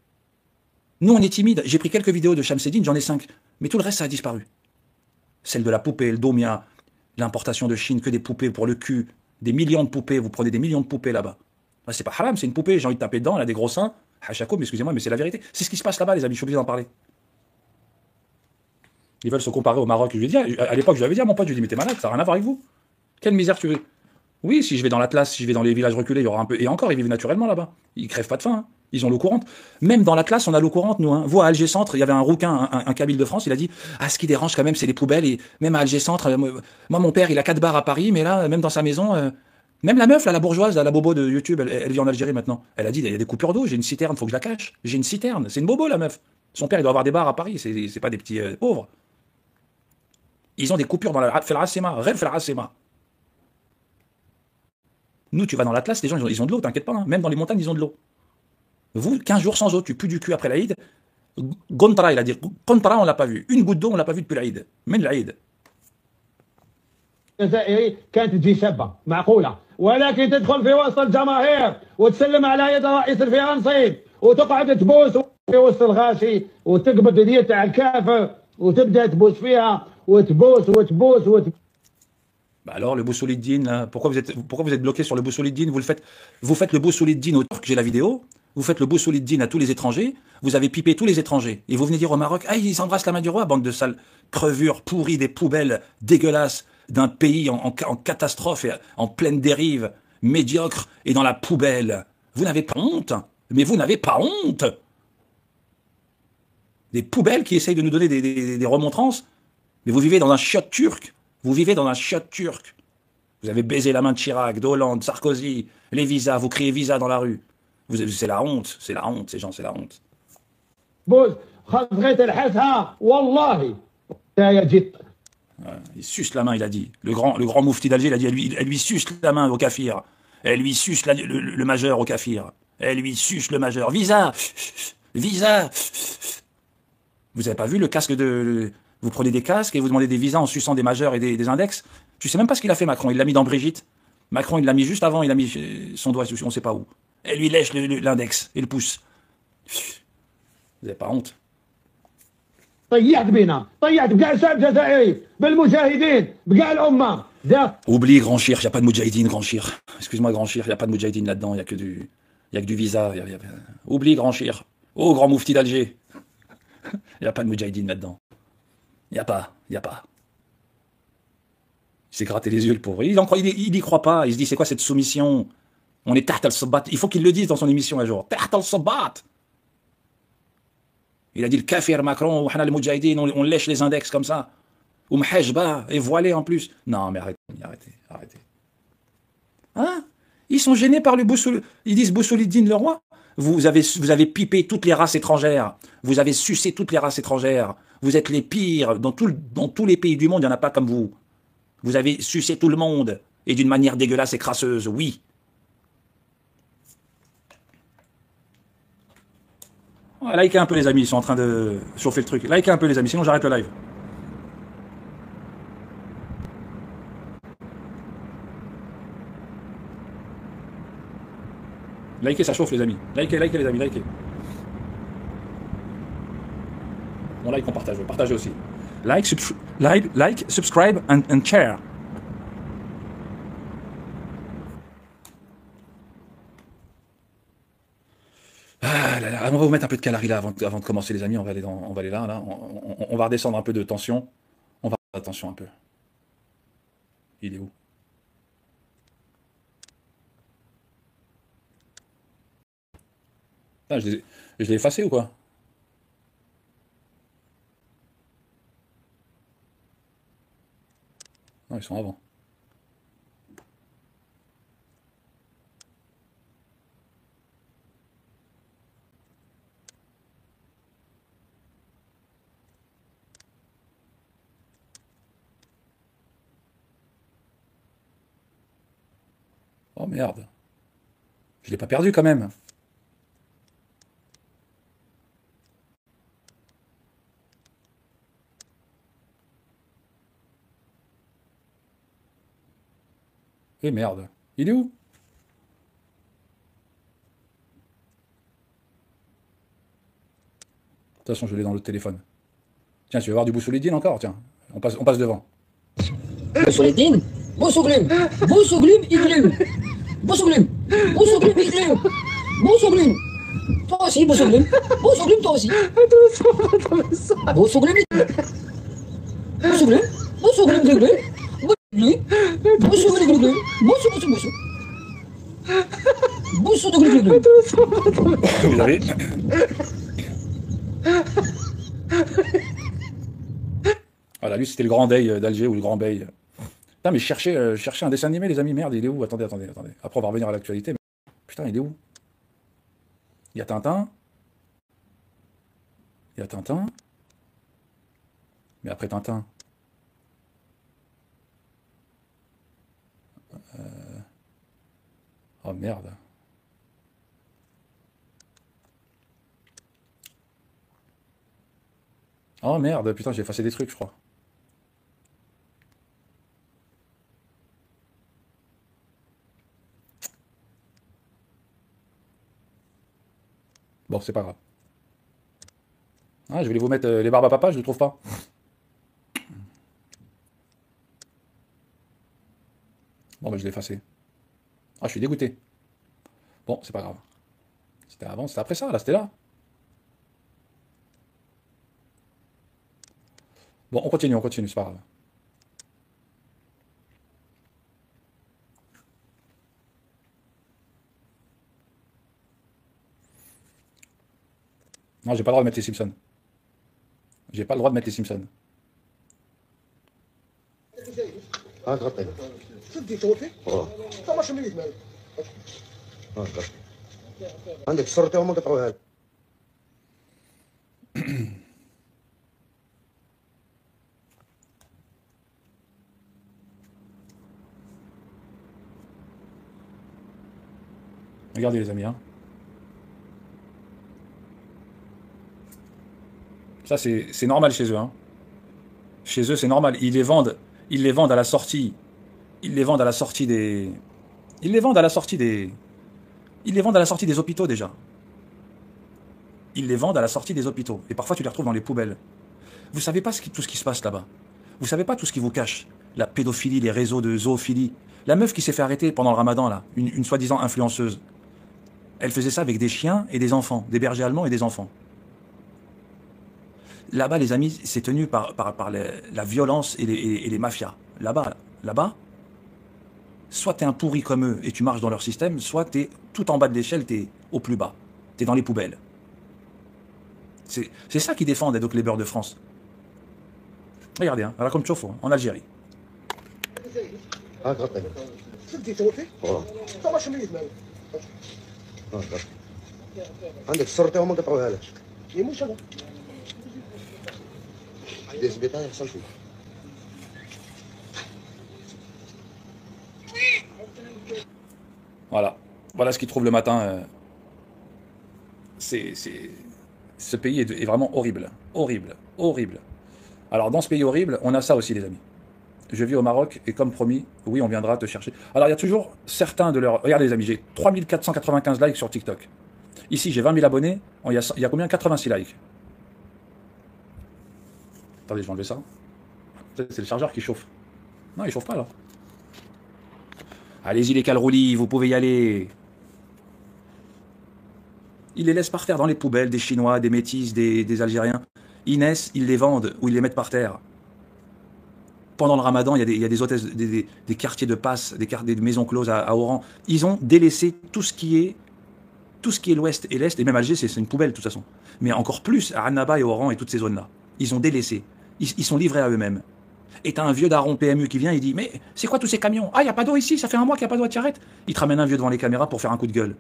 Nous on est timides, j'ai pris quelques vidéos de Shamseddine, j'en ai 5, mais tout le reste ça a disparu. Celle de la poupée, le domia, l'importation de Chine, que des poupées pour le cul, des millions de poupées, vous prenez des millions de poupées là-bas. C'est pas haram, c'est une poupée, j'ai envie de taper dedans, elle a des gros seins, hachakoum, excusez-moi, mais c'est la vérité. C'est ce qui se passe là-bas les amis, je suis obligé d'en parler. Ils veulent se comparer au Maroc, je lui ai dit, à l'époque je lui avais dit à mon pote, je lui ai dit mais t'es malade, ça n'a rien à voir avec vous. Quelle misère tu veux? Oui, si je vais dans l'Atlas, si je vais dans les villages reculés, il y aura un peu. Et encore, ils vivent naturellement là-bas. Ils crèvent pas de faim. Hein. Ils ont l'eau courante. Même dans l'Atlas, on a l'eau courante, nous. Hein. Vous, à Alger Centre, il y avait un rouquin, un Kabyle de France, il a dit ah, ce qui dérange quand même, c'est les poubelles. Et même à Alger Centre, moi, mon père, il a 4 bars à Paris, mais là, même dans sa maison, même la meuf, là, la bourgeoise, là, la bobo de YouTube, elle vit en Algérie maintenant. Elle a dit il y a des coupures d'eau, j'ai une citerne, faut que je la cache. J'ai une citerne. C'est une bobo, la meuf. Son père, il doit avoir des bars à Paris, c'est pas des petits pauvres. Ils ont des coupures dans la Felrasema, Rêve Felrasema. Nous, tu vas dans l'Atlas, les gens, ils ont de l'eau, t'inquiète pas. Hein. Même dans les montagnes, ils ont de l'eau. Vous, 15 jours sans eau, tu pues du cul après l'Aïd. Gontra, il a dit. Gontra, on l'a pas vu. Une goutte d'eau, on l'a pas vu depuis l'Aïd. Même l'Aïd. الجزائري كانت تجي شابه معقوله ولكن تدخل في وسط الجماهير وتسلم على يد الرئيس الفرنسي وتقعد تبوس في وسط الغاشي وتقبض اليد تاع الكافر وتبدا تبوس فيها وتبوس وتبوس وتبوس. Bah alors, le Boussouliddin, là, pourquoi vous êtes bloqué sur le Boussouliddin? Vous faites le Boussouliddin au Turc, j'ai la vidéo. Vous faites le Boussouliddin à tous les étrangers. Vous avez pipé tous les étrangers. Et vous venez dire au Maroc, ah, ils embrassent la main du roi, bande de sales crevures pourries, des poubelles dégueulasses d'un pays en catastrophe et en pleine dérive, médiocre et dans la poubelle. Vous n'avez pas honte. Mais vous n'avez pas honte. Des poubelles qui essayent de nous donner des remontrances. Mais vous vivez dans un chiotte turc. Vous vivez dans un chiotte turc. Vous avez baisé la main de Chirac, d'Hollande, Sarkozy, les visas, vous criez visa dans la rue. C'est la honte, ces gens, c'est la honte. Il suce la main, il a dit. Le grand moufti d'Alger, il a dit, elle lui suce la main au kafir. Elle lui suce le majeur au kafir. Elle lui suce le majeur. Visa. Visa. Vous n'avez pas vu le casque de... Vous prenez des casques et vous demandez des visas en suçant des majeurs et des index. Tu sais même pas ce qu'il a fait, Macron. Il l'a mis dans Brigitte. Macron, il l'a mis juste avant, il a mis son doigt, on ne sait pas où. Elle lui lèche l'index et le pouce. Vous n'avez pas honte. Oublie, grand chir, il n'y a pas de moudjahidine, grand chir. Excuse-moi, grand chir, il n'y a pas de moudjahidine là-dedans, il n'y a que du visa. Oublie, grand chir. Oh, grand moufti d'Alger. Il n'y a pas de moudjahidine là-dedans. Il n'y a pas. Il s'est gratté les yeux, le pauvre. Il n'y croit pas. Il se dit, c'est quoi cette soumission? On est tahta al-sabbat. Il faut qu'il le dise dans son émission un jour. Tahta al-sabbat. Il a dit, le kafir Macron, on lèche les index comme ça. Ou mhajba, et voilé en plus. Non, mais arrêtez. Hein? Ils sont gênés par le Boussouliddin. Ils disent Boussouliddin le roi. Vous avez pipé toutes les races étrangères. Vous avez sucé toutes les races étrangères. Vous êtes les pires. Dans tous les pays du monde, il n'y en a pas comme vous. Vous avez sucé tout le monde. Et d'une manière dégueulasse et crasseuse, oui. Ouais, likez un peu les amis, ils sont en train de chauffer le truc. Likez un peu les amis, sinon j'arrête le live. Likez, ça chauffe les amis. Likez les amis, likez. Bon, like, on partage, partagez aussi. Like, subscribe and share. Ah là là, on va vous mettre un peu de Kalari là avant de commencer les amis, on va aller là, on va redescendre un peu de tension. On va faire attention un peu. Il est où? Ah, je l'ai effacé ou quoi? Non, ils sont avant. Oh merde. Je l'ai pas perdu quand même. Eh merde. Il est où? De toute façon, je l'ai dans le téléphone. Tiens, tu vas voir du Boussoulidine encore? Tiens, on passe devant. Boussoulidine, Boussouglume, Boussouglume, Iglume, Boussouglume, Boussouglume, Iglume, Boussouglume. Toi aussi, Boussouglume, Boussouglume, toi aussi. Boussouglume, Boussouglume, Boussouglume, Iglume, Boussouglume, Boussouglume, Iglume, Boussouglume, Boussouglume. Vous avez? Voilà, lui c'était le Grand Day d'Alger ou le Grand Bey. Putain, mais cherchez un dessin animé, les amis, merde, il est où? Attendez. Après, on va revenir à l'actualité. Mais... Putain, il est où? Il y a Tintin. Mais après Tintin. Oh merde. Oh merde, putain, j'ai effacé des trucs, je crois. Bon, c'est pas grave. Ah, je voulais vous mettre les barbes à papa, je ne le trouve pas. Bon, bah, je l'ai effacé. Ah, je suis dégoûté. Bon, c'est pas grave. C'était avant, c'était après ça, là, c'était là. Bon, on continue, c'est pas grave. Non, j'ai pas le droit de mettre les Simpsons. J'ai pas le droit de mettre les Simpsons. Regardez les amis, hein. Ça c'est normal chez eux, hein. Chez eux c'est normal. Ils les vendent à la sortie. Ils les vendent à la sortie des. Ils les vendent à la sortie des. Ils les vendent à la sortie des hôpitaux déjà. Ils les vendent à la sortie des hôpitaux. Et parfois tu les retrouves dans les poubelles. Vous savez pas tout ce qui se passe là-bas. Vous savez pas tout ce qui vous cache. La pédophilie, les réseaux de zoophilie. La meuf qui s'est fait arrêter pendant le ramadan là, une soi-disant influenceuse. Elle faisait ça avec des chiens et des enfants, des bergers allemands et des enfants. Là-bas, les amis, c'est tenu par la violence et les mafias. Là-bas, soit t'es un pourri comme eux et tu marches dans leur système, soit t'es tout en bas de l'échelle, t'es au plus bas. T'es dans les poubelles. C'est ça qu'ils défendent, donc les beurs de France. Regardez, hein, voilà comme Chofo, en Algérie. عندك الشرطة وما قطعوها لك. مش هذا. دي سبيطار يحصل فيه. Voilà ce qu'ils trouvent le matin. Ce pays est vraiment horrible. Horrible. Horrible. Alors, dans ce pays horrible, on a ça aussi, les amis. Je vis au Maroc et comme promis, oui, on viendra te chercher. Alors, il y a toujours certains de leurs... Regardez, les amis, j'ai 3495 likes sur TikTok. Ici, j'ai 20 000 abonnés. Il y a combien? 86 likes. Attendez, je vais enlever ça. C'est le chargeur qui chauffe. Non, il chauffe pas, là. Allez-y, les calroulis, vous pouvez y aller. Ils les laissent par terre dans les poubelles, des Chinois, des Métis, des Algériens. Ils naissent, ils les vendent ou ils les mettent par terre. Pendant le ramadan, il y a des hôtesses, des quartiers de passe, des maisons closes à Oran. Ils ont délaissé tout ce qui est l'ouest et l'est, et même Alger, c'est une poubelle de toute façon. Mais encore plus à Annaba et Oran et toutes ces zones-là. Ils ont délaissé. Ils sont livrés à eux-mêmes. Et t'as un vieux daron PMU qui vient, il dit « Mais c'est quoi tous ces camions? Ah, il n'y a pas d'eau ici, ça fait un mois qu'il n'y a pas d'eau à Tiaret. » Il te ramène un vieux devant les caméras pour faire un coup de gueule.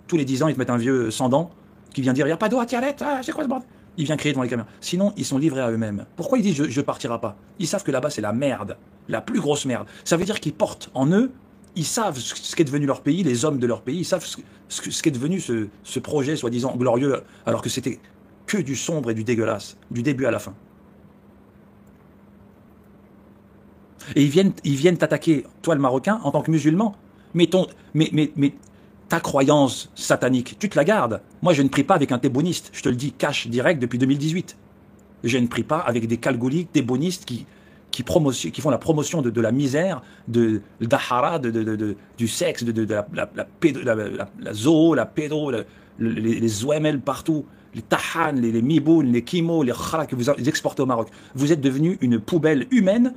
Tous les 10 ans, ils te mettent un vieux sans dents qui vient dire « Il n'y a pas d'eau à Tiaret, ah, c'est quoi ce bordel ?» Il vient crier devant les caméras. Sinon, ils sont livrés à eux-mêmes. Pourquoi ils disent je partirai pas? Ils savent que là-bas, c'est la merde. La plus grosse merde. Ça veut dire qu'ils portent en eux, ils savent ce qu'est devenu leur pays, les hommes de leur pays, ils savent ce qu'est devenu ce projet soi-disant glorieux, alors que c'était que du sombre et du dégueulasse, du début à la fin. Et ils viennent t'attaquer, toi le Marocain, en tant que musulman. Mais ta croyance satanique, tu te la gardes. Moi, je ne prie pas avec un téboniste. Je te le dis cash direct depuis 2018. Je ne prie pas avec des calgoliques, des bonistes qui font la promotion de la misère, de l'Dahara, du sexe, de la zoo, la pédo, les OML partout, les Tahan, les Miboun, les Kimo, les Khara que vous exportez au Maroc. Vous êtes devenu une poubelle humaine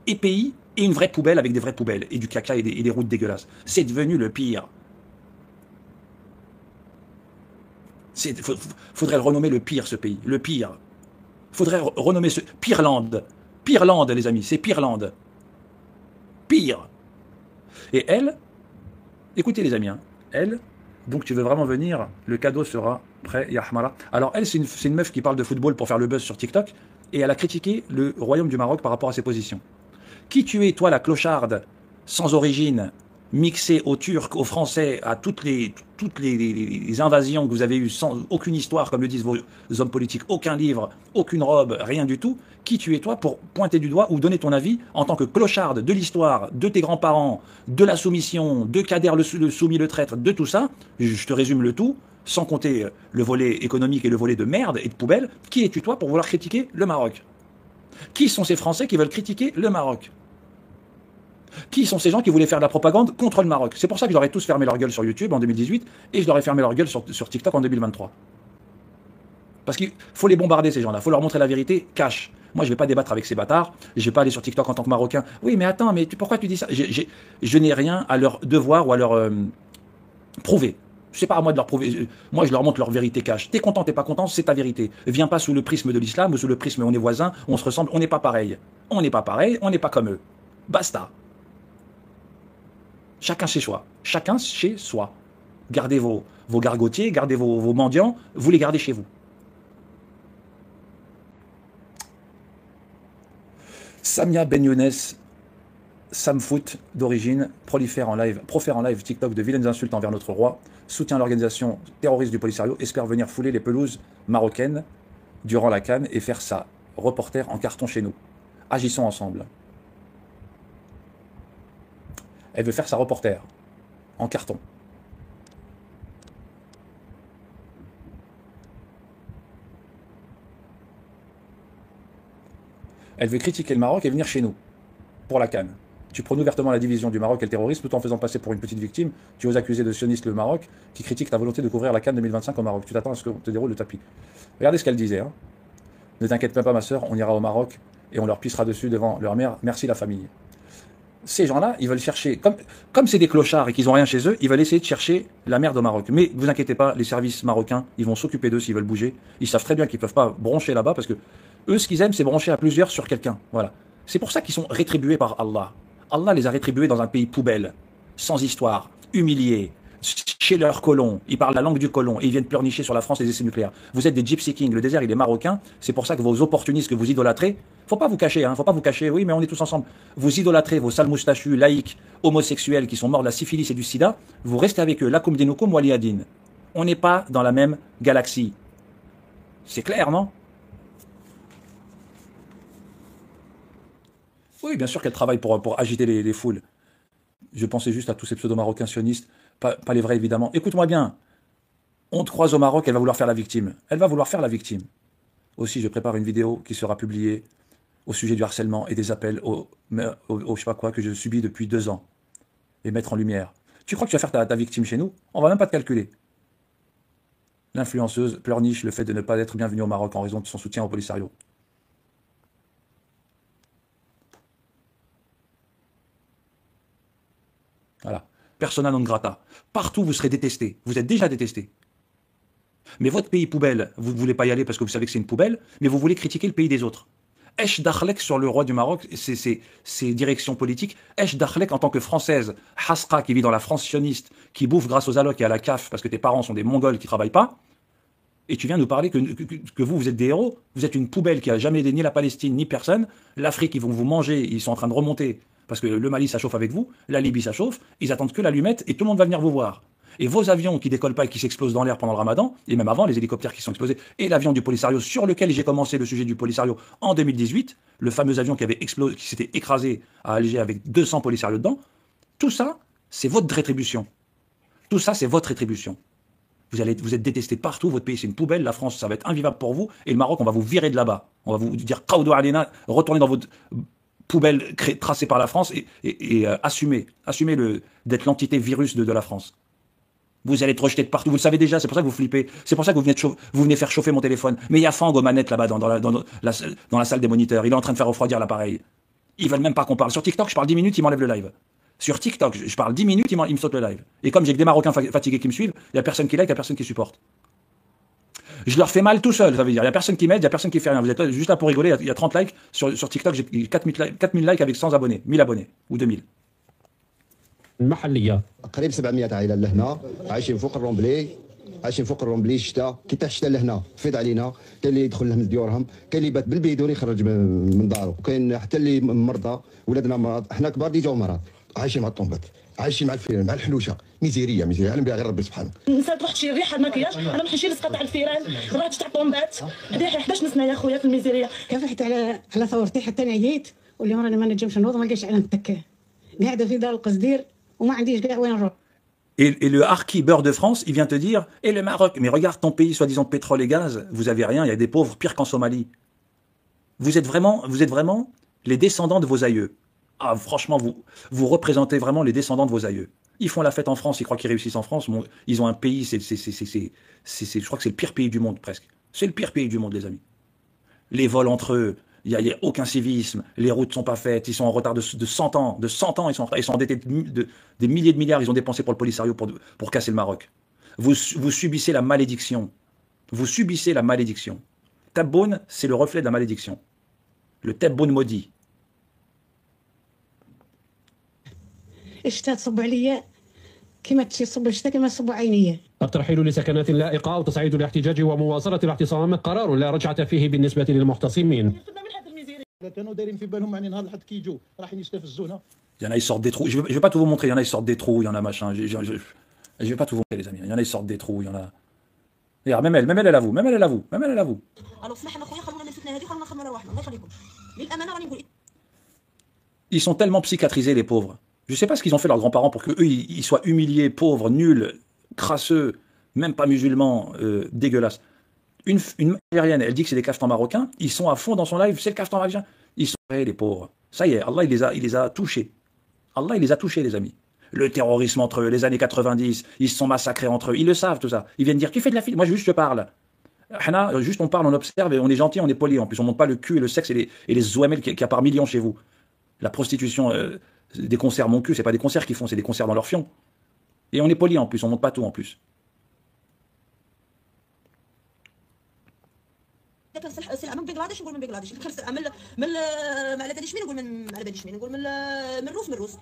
et pays, et une vraie poubelle avec des vraies poubelles, et du caca et des routes dégueulasses. C'est devenu le pire. Faudrait le renommer le pire, ce pays. Le pire. Faudrait renommer ce... Pirelande. Pirelande, les amis, c'est Pirelande. Pire. Et elle, écoutez les amis, hein, elle, donc tu veux vraiment venir, le cadeau sera prêt, Yahmara. Alors elle, c'est une meuf qui parle de football pour faire le buzz sur TikTok, et elle a critiqué le royaume du Maroc par rapport à ses positions. Qui tu es, toi, la clocharde, sans origine, mixée aux Turcs, aux Français, à toutes les invasions que vous avez eues, sans aucune histoire, comme le disent vos hommes politiques, aucun livre, aucune robe, rien du tout. Qui tu es, toi, pour pointer du doigt ou donner ton avis en tant que clocharde de l'histoire, de tes grands-parents, de la soumission, de Kader le soumis, le traître, de tout ça. Je te résume le tout, sans compter le volet économique et le volet de merde et de poubelle. Qui es-tu, toi, pour vouloir critiquer le Maroc? Qui sont ces Français qui veulent critiquer le Maroc? Qui sont ces gens qui voulaient faire de la propagande contre le Maroc? C'est pour ça que je leur ai tous fermé leur gueule sur YouTube en 2018 et je leur ai fermé leur gueule sur TikTok en 2023. Parce qu'il faut les bombarder, ces gens-là. Il faut leur montrer la vérité cash. Moi, je ne vais pas débattre avec ces bâtards. Je ne vais pas aller sur TikTok en tant que Marocain. Oui, mais attends, mais pourquoi tu dis ça? Je n'ai rien à leur devoir ou à leur prouver. C'est pas à moi de leur prouver. Moi, je leur montre leur vérité cash. T'es content, t'es pas content, c'est ta vérité. Viens pas sous le prisme de l'islam ou sous le prisme on est voisins, on se ressemble, on n'est pas pareil. On n'est pas pareil, on n'est pas comme eux. Basta. Chacun chez soi. Chacun chez soi. Gardez vos gargotiers, gardez vos mendiants, vous les gardez chez vous. Samia Ben Younes, Samfoot d'origine, profère en live TikTok de vilaines insultes envers notre roi, soutient l'organisation terroriste du Polisario, espère venir fouler les pelouses marocaines durant la CAN et faire sa reporter en carton chez nous. Agissons ensemble. Elle veut faire sa reporter en carton. Elle veut critiquer le Maroc et venir chez nous, pour la CAN. Tu prônes ouvertement la division du Maroc et le terrorisme tout en faisant passer pour une petite victime. Tu oses accuser de sioniste le Maroc qui critique ta volonté de couvrir la CAN 2025 au Maroc. Tu t'attends à ce qu'on te déroule le tapis. Regardez ce qu'elle disait. Hein. Ne t'inquiète pas ma soeur, on ira au Maroc et on leur pissera dessus devant leur mère. Merci la famille. Ces gens-là, ils veulent chercher, comme c'est des clochards et qu'ils n'ont rien chez eux, ils veulent essayer de chercher la merde au Maroc. Mais ne vous inquiétez pas, les services marocains, ils vont s'occuper d'eux s'ils veulent bouger. Ils savent très bien qu'ils ne peuvent pas broncher là-bas parce que eux, ce qu'ils aiment, c'est broncher à plusieurs sur quelqu'un. Voilà. C'est pour ça qu'ils sont rétribués par Allah. Allah les a rétribués dans un pays poubelle, sans histoire, humiliés, chez leurs colons. Ils parlent la langue du colon et ils viennent pleurnicher sur la France et les essais nucléaires. Vous êtes des Gypsy Kings, le désert il est marocain, c'est pour ça que vos opportunistes que vous idolâtrez, faut pas vous cacher, hein, faut pas vous cacher, oui mais on est tous ensemble. Vous idolâtrez vos sales moustachus, laïcs, homosexuels qui sont morts de la syphilis et du sida, vous restez avec eux, lakum dinukum waliyadin. On n'est pas dans la même galaxie. C'est clair, non? Oui, bien sûr qu'elle travaille pour agiter les foules. Je pensais juste à tous ces pseudo-marocains sionistes, pas les vrais évidemment. Écoute-moi bien, on te croise au Maroc, elle va vouloir faire la victime. Elle va vouloir faire la victime. Aussi, je prépare une vidéo qui sera publiée au sujet du harcèlement et des appels au je sais pas quoi que je subis depuis 2 ans. Et mettre en lumière. Tu crois que tu vas faire ta victime chez nous? On va même pas te calculer. L'influenceuse pleurniche le fait de ne pas être bienvenue au Maroc en raison de son soutien au Polisario. Voilà. Persona non grata. Partout, vous serez détesté. Vous êtes déjà détesté. Mais votre pays poubelle, vous ne voulez pas y aller parce que vous savez que c'est une poubelle, mais vous voulez critiquer le pays des autres. Esh Dakhlek sur le roi du Maroc, ses directions politiques. Esh Dakhlek en tant que française, Hasra qui vit dans la France sioniste, qui bouffe grâce aux allocs et à la CAF parce que tes parents sont des Mongols qui ne travaillent pas. Et tu viens nous parler que vous êtes des héros. Vous êtes une poubelle qui n'a jamais aidé ni la Palestine ni personne. L'Afrique, ils vont vous manger, ils sont en train de remonter. Parce que le Mali, ça chauffe avec vous, la Libye, ça chauffe, ils attendent que l'allumette et tout le monde va venir vous voir. Et vos avions qui décollent pas et qui s'explosent dans l'air pendant le Ramadan, et même avant, les hélicoptères qui sont explosés, et l'avion du Polisario sur lequel j'ai commencé le sujet du Polisario en 2018, le fameux avion qui avait explosé, qui s'était écrasé à Alger avec 200 Polisario dedans, tout ça, c'est votre rétribution. Tout ça, c'est votre rétribution. Vous êtes détesté partout, votre pays c'est une poubelle, la France ça va être invivable pour vous, et le Maroc on va vous virer de là-bas. On va vous dire Qaoudou Alena, retournez dans votre poubelle tracée par la France et assumez d'être l'entité virus de la France. Vous allez être rejeté de partout, vous le savez déjà, c'est pour ça que vous flippez, c'est pour ça que vous venez faire chauffer mon téléphone. Mais il y a Fang aux manettes là-bas dans la salle des moniteurs, il est en train de faire refroidir l'appareil. Ils veulent même pas qu'on parle. Sur TikTok, je parle 10 minutes, ils m'enlèvent le live. Sur TikTok, je parle 10 minutes, ils me sautent le live. Et comme j'ai que des Marocains fatigués qui me suivent, il n'y a personne qui like, il n'y a personne qui supporte. Je leur fais mal tout seul, ça veut dire. Il n'y a personne qui m'aide, il n'y a personne qui fait rien. Vous êtes juste là pour rigoler, il y a 30 likes. Sur TikTok, j'ai 4000 likes avec 100 abonnés, 1000 abonnés, ou 2000. المحليه قريب 700 عائله لهنا عايشين فوق الرومبلي الشتاء كي تاع الشتاء لهنا فيض علينا كاين اللي يدخل لهم لديورهم كاين اللي بات بالبيدون يخرج من دارو كاين حتى اللي مرضى ولادنا مرض حنا كبار اللي جاو مرض عايشين مع الطومبات عايشين مع الفيران مع الحلوشه ميزيريه علم بها غير ربي سبحانه نسى تروح تشري ريحه المكياج انا ما نمشيش نسقط على الفيران رحت تاع طومبات حدايا 11 سنه يا خويا في الميزيريه كافحت على ثورتي حتى نعيت واليوم راني ما نجمش نوض ما لقيتش على نتكى قاعده في دار القصدير وما عنديش كاع وين نروح. Et le harki beurre de France, il vient te dire, et le Maroc, mais regarde ton pays, soi-disant pétrole et gaz, vous avez rien, il y a des pauvres pire qu'en Somalie. Vous êtes vraiment les descendants de vos aïeux. Ah, franchement, vous représentez vraiment les descendants de vos aïeux. Ils font la fête en France, ils croient qu'ils réussissent en France. Ils ont un pays, je crois que c'est le pire pays du monde, presque. C'est le pire pays du monde, les amis. Les vols entre eux, il n'y a aucun civisme, les routes ne sont pas faites, ils sont en retard de 100 ans. De 100 ans, ils sont endettés des milliers de milliards, ils ont dépensé pour le Polisario pour casser le Maroc. Vous subissez la malédiction. Vous subissez la malédiction. Tebboune, c'est le reflet de la malédiction. Le Tebboune maudit. الشتاء تصب عليا كما تصب الشتاء كما تصب عينيا. الترحيل لسكنات لائقة وتصعيد الاحتجاج ومواصلة الاعتصام قرار لا رجعة فيه بالنسبة للمعتصمين. كانوا دايرين في بالهم يعني نهار الحد كي يجوا راحين يستفزونا. Il y en a, ils sortent des trous. Je vais pas tout vous montrer. Il y en a, ils sortent des trous. Il y en a machin. Je vais pas tout vous montrer, les amis. Il y en a, ils sortent des trous. Il y en a. Regarde, même elle avoue. Même elle avoue. Ils sont tellement psychiatrisés, les pauvres. Je sais pas ce qu'ils ont fait leurs grands-parents pour qu'eux, ils soient humiliés, pauvres, nuls, crasseux, même pas musulmans, dégueulasses. Une Algérienne, elle dit que c'est des cafetans marocains. Ils sont à fond dans son live. C'est le cafetan marocain. Ils sont les pauvres. Ça y est, Allah, il les a touchés. Allah, il les a touchés, les amis. Le terrorisme entre eux, les années 90, ils se sont massacrés entre eux. Ils le savent, tout ça. Ils viennent dire, tu fais de la fille. Moi, juste, je parle. Juste, on parle, on observe et on est gentil, on est poli. En plus, on montre pas le cul et le sexe et les zouamels qu'il y a par millions chez vous. La prostitution, des concerts, mon cul, c'est pas des concerts qu'ils font, c'est des concerts dans leur fion. Et on est poli en plus, on montre pas tout en plus. سلعه من بنغلاديش نقول من بنغلاديش ندخل سلعه من على بالي شمين نقول من على بالي شمين نقول من روس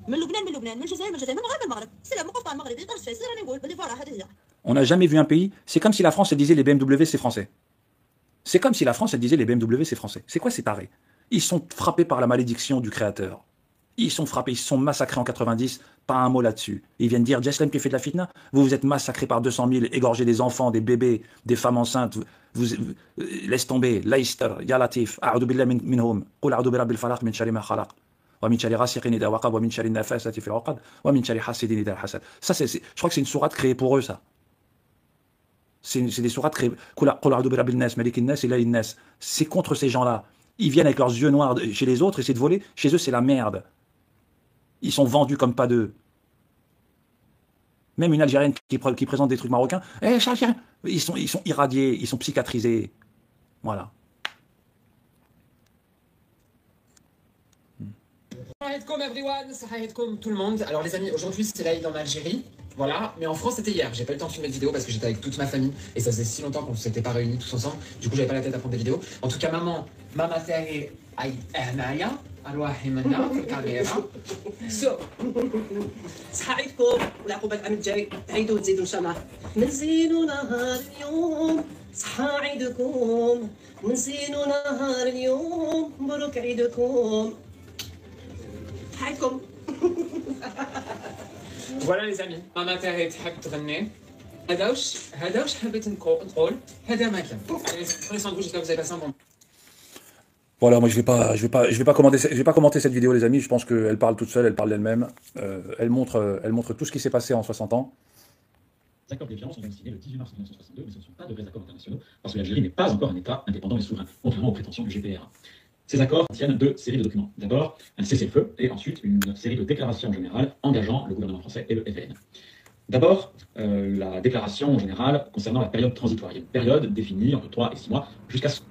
من لبنان من الجزائر من المغرب سلعه موقف المغربي يقدر فيها سير راني نقول بدي فرح هذه هي. On n'a jamais vu un pays, c'est comme si la France elle disait les BMW c'est français. C'est comme si la France elle disait les BMW c'est français. C'est quoi ces tarés? Ils sont frappés par la malédiction du créateur. Ils sont frappés, ils se sont massacrés en 90, pas un mot là-dessus. Ils viennent dire, Jesselem qui fait de la fitna, vous vous êtes massacrés par 200 000, égorgés des enfants, des bébés, des femmes enceintes, laisse tomber, Laïster, Ya Latif, A'udhu billah minhum, Qul a'udhu bi rabbil falaq min sharri ma khalaq, wa min sharri ghasiqin idha waqab, wa min sharri nafasati fil 'uqad, wa min sharri hasidin idha hasad. Ça, je crois que c'est une sourate créée pour eux, ça. C'est des sourates créées. Qul a'udhu bi rabbil nas, malikin nas, ilahin nas. C'est contre ces gens-là. Ils viennent avec leurs yeux noirs chez les autres, essayer de voler. Chez eux, c'est la merde. Ils sont vendus comme pas d'eux. Même une Algérienne qui présente des trucs marocains, ils sont irradiés, ils sont psychiatrisés. Voilà. Salam everyone, salam tout le monde. Alors les amis, aujourd'hui c'est l'Aïd en Algérie, voilà, mais en France c'était hier. J'ai pas eu le temps de filmer de vidéo parce que j'étais avec toute ma famille et ça faisait si longtemps qu'on s'était pas réunis tous ensemble. Du coup j'avais pas la tête à prendre des vidéos. En tout cas maman تاعي هنايا ارواحي منا في الكاميرا. صحة عيدكم والعقوبة العام الجاي تعيدوا وتزيدوا ان شاء الله. منزينوا نهار اليوم صحة عيدكم منزينوا نهار اليوم مبروك عيدكم. حيكم. Voilà les amis, maman تاعي تحب تغني. هذا واش حبيت نقول هذا ما كان. Prenez soin de vous, j'espère que vous avez passé un bon. Voilà, moi je vais pas commenter cette vidéo, les amis. Je pense qu'elle parle toute seule, elle parle d'elle-même. Elle montre tout ce qui s'est passé en 60 ans. Les accords d'échéance ont été signés le 18 mars 1962, mais ce ne sont pas de vrais accords internationaux, parce que l'Algérie n'est pas encore un État indépendant et souverain, contrairement aux prétentions du GPRA. Ces accords contiennent deux séries de documents. D'abord, un cessez-le-feu, et ensuite une série de déclarations générales engageant le gouvernement français et le FLN. D'abord, la déclaration générale concernant la période transitoire. Il y a une période définie entre 3 et 6 mois, jusqu'à ce...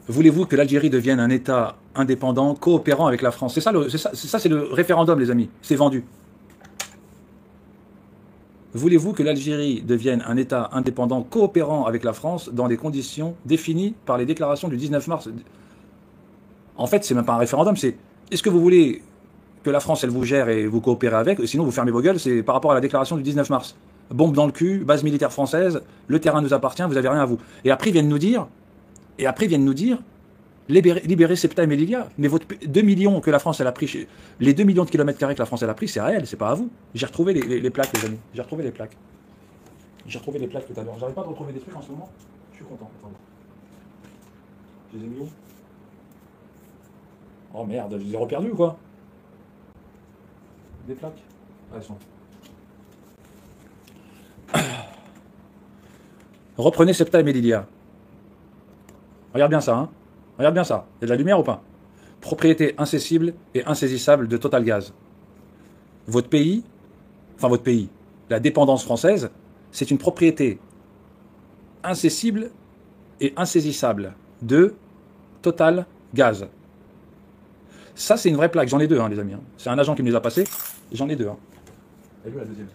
Voulez-vous que l'Algérie devienne un État indépendant, coopérant avec la France? C'est ça, c'est le référendum, les amis. C'est vendu. Voulez-vous que l'Algérie devienne un État indépendant, coopérant avec la France dans des conditions définies par les déclarations du 19 mars? En fait, c'est même pas un référendum, c'est est-ce que vous voulez que la France, elle vous gère et vous coopérez avec, sinon vous fermez vos gueules, c'est par rapport à la déclaration du 19 mars. Bombe dans le cul, base militaire française, le terrain nous appartient, vous n'avez rien à vous. Et après, ils viennent nous dire, libérer Ceuta et Melilla. Mais votre 2 millions que la France, elle a pris, les 2 millions de kilomètres carrés que la France, elle a pris, c'est à elle, c'est pas à vous. J'ai retrouvé les plaques, les amis. J'ai retrouvé les plaques. J'ai retrouvé les plaques tout à l'heure. J'arrive pas à retrouver des trucs en ce moment. Je suis content. Attendez. Je les ai mis où? Oh merde, je les ai reperdus ou quoi? Des plaques? Ah, elles sont. Reprenez Ceuta et Melilla. Regarde bien ça, hein. Regarde bien ça. Il y a de la lumière ou pas? Propriété incessible et insaisissable de Total Gaz. Votre pays, la dépendance française, c'est une propriété incessible et insaisissable de Total Gaz. Ça, c'est une vraie plaque. J'en ai deux, hein, les amis. Hein. C'est un agent qui me les a passés. J'en ai deux. Hein. Elle est où la deuxième?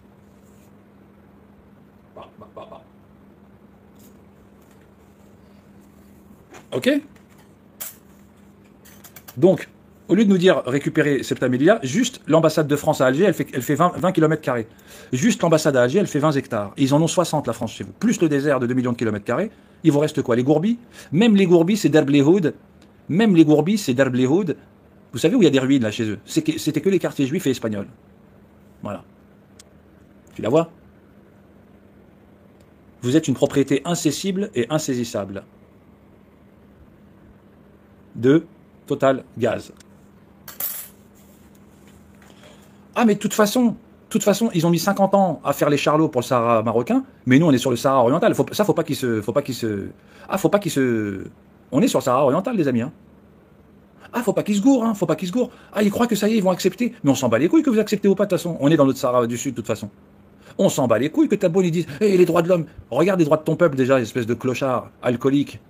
Ok? Donc, au lieu de nous dire récupérer Ceuta et Melilla, juste l'ambassade de France à Alger, elle fait 20 km². Juste l'ambassade à Alger, elle fait 20 hectares. Et ils en ont 60, la France, chez vous. Plus le désert de 2 millions de km², il vous reste quoi? Les Gourbis? Même les Gourbis, c'est Darb Lehoud. Même les Gourbis, c'est Darb Lehoud. Vous savez où il y a des ruines, là, chez eux? C'était que les quartiers juifs et espagnols. Voilà. Tu la vois? Vous êtes une propriété incessible et insaisissable de Total Gaz. Ah, mais de toute façon, ils ont mis 50 ans à faire les charlots pour le Sahara marocain, mais nous, on est sur le Sahara oriental. Faut pas qu'ils se... On est sur le Sahara oriental, les amis. Hein. Ah, faut pas qu'ils se gourrent, hein. Faut pas qu'ils se gourrent. Ah, ils croient que ça y est, ils vont accepter. Mais on s'en bat les couilles que vous acceptez ou pas, de toute façon. On est dans notre Sahara du Sud, de toute façon. On s'en bat les couilles que Tabboune, ils disent hey, les droits de l'homme. Regarde les droits de ton peuple, déjà, espèce de clochard, alcoolique.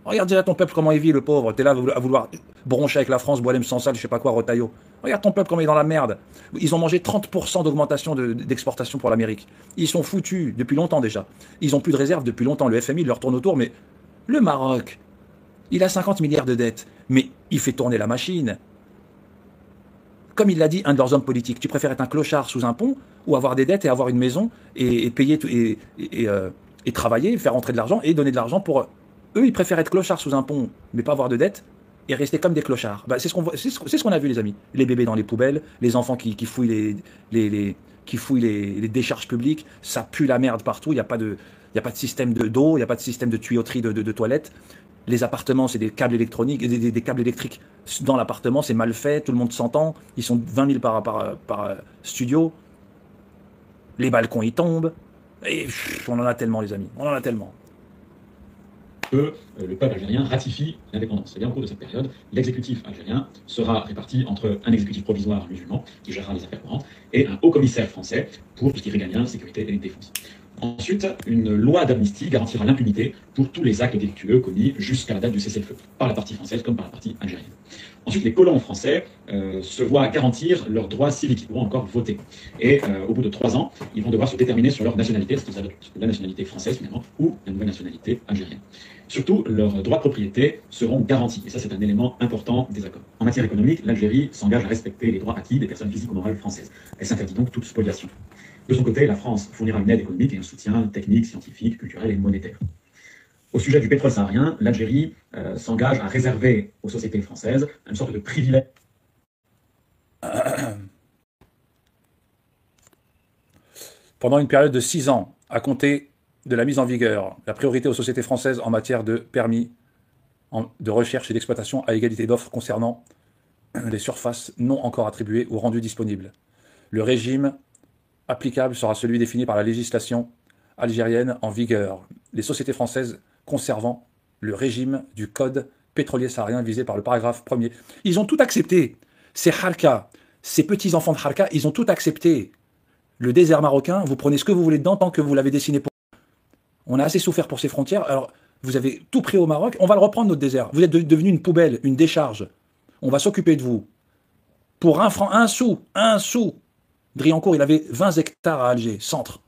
Regarde déjà ton peuple, comment il vit, le pauvre. T'es là à vouloir broncher avec la France, Boilem Sansal, je sais pas quoi, Rotaillot. Regarde ton peuple, comment il est dans la merde. Ils ont mangé 30% d'augmentation d'exportation pour l'Amérique. Ils sont foutus depuis longtemps déjà. Ils ont plus de réserve depuis longtemps. Le FMI leur tourne autour, mais le Maroc, il a 50 milliards de dettes. Mais il fait tourner la machine. Comme il l'a dit un de leurs hommes politiques, tu préfères être un clochard sous un pont ou avoir des dettes et avoir une maison et payer et travailler, faire rentrer de l'argent et donner de l'argent pour... Eux, ils préfèrent être clochards sous un pont, mais pas avoir de dettes, et rester comme des clochards. Bah, c'est ce qu'on a vu, les amis. Les bébés dans les poubelles, les enfants qui fouillent les décharges publiques, ça pue la merde partout, il n'y a pas de système d'eau, il n'y a pas de système de tuyauterie de toilettes. Les appartements, c'est des câbles électroniques, des câbles électriques dans l'appartement, c'est mal fait, tout le monde s'entend, ils sont 20 000 par studio. Les balcons, ils tombent. Et on en a tellement, les amis, on en a tellement. Que le peuple algérien ratifie l'indépendance. Et bien, au cours de cette période, l'exécutif algérien sera réparti entre un exécutif provisoire musulman qui gérera les affaires courantes et un haut commissaire français pour tout ce qui est régalien, sécurité et défense. Ensuite, une loi d'amnistie garantira l'impunité pour tous les actes délictueux commis jusqu'à la date du cessez-le-feu, par la partie française comme par la partie algérienne. Ensuite, les colons français se voient garantir leurs droits civiques, ils pourront encore voter. Et au bout de 3 ans, ils vont devoir se déterminer sur leur nationalité, est-ce qu'ils adoptent la nationalité française finalement, ou la nouvelle nationalité algérienne. Surtout, leurs droits de propriété seront garantis, et ça c'est un élément important des accords. En matière économique, l'Algérie s'engage à respecter les droits acquis des personnes physiques ou morales françaises. Elle s'interdit donc toute spoliation. De son côté, la France fournira une aide économique et un soutien technique, scientifique, culturel et monétaire. Au sujet du pétrole saharien, l'Algérie s'engage à réserver aux sociétés françaises une sorte de privilège. Pendant une période de 6 ans, à compter de la mise en vigueur, la priorité aux sociétés françaises en matière de permis de recherche et d'exploitation à égalité d'offres concernant les surfaces non encore attribuées ou rendues disponibles. Le régime applicable sera celui défini par la législation algérienne en vigueur. Les sociétés françaises conservant le régime du code pétrolier saharien visé par le paragraphe 1er. Ils ont tout accepté. Ces Harka, ces petits-enfants de Harka, ils ont tout accepté. Le désert marocain, vous prenez ce que vous voulez dedans tant que vous l'avez dessiné pour... On a assez souffert pour ces frontières, alors vous avez tout pris au Maroc, on va le reprendre notre désert. Vous êtes devenu une poubelle, une décharge. On va s'occuper de vous. Pour 1 franc, 1 sou. Driancourt, il avait 20 hectares à Alger, centre.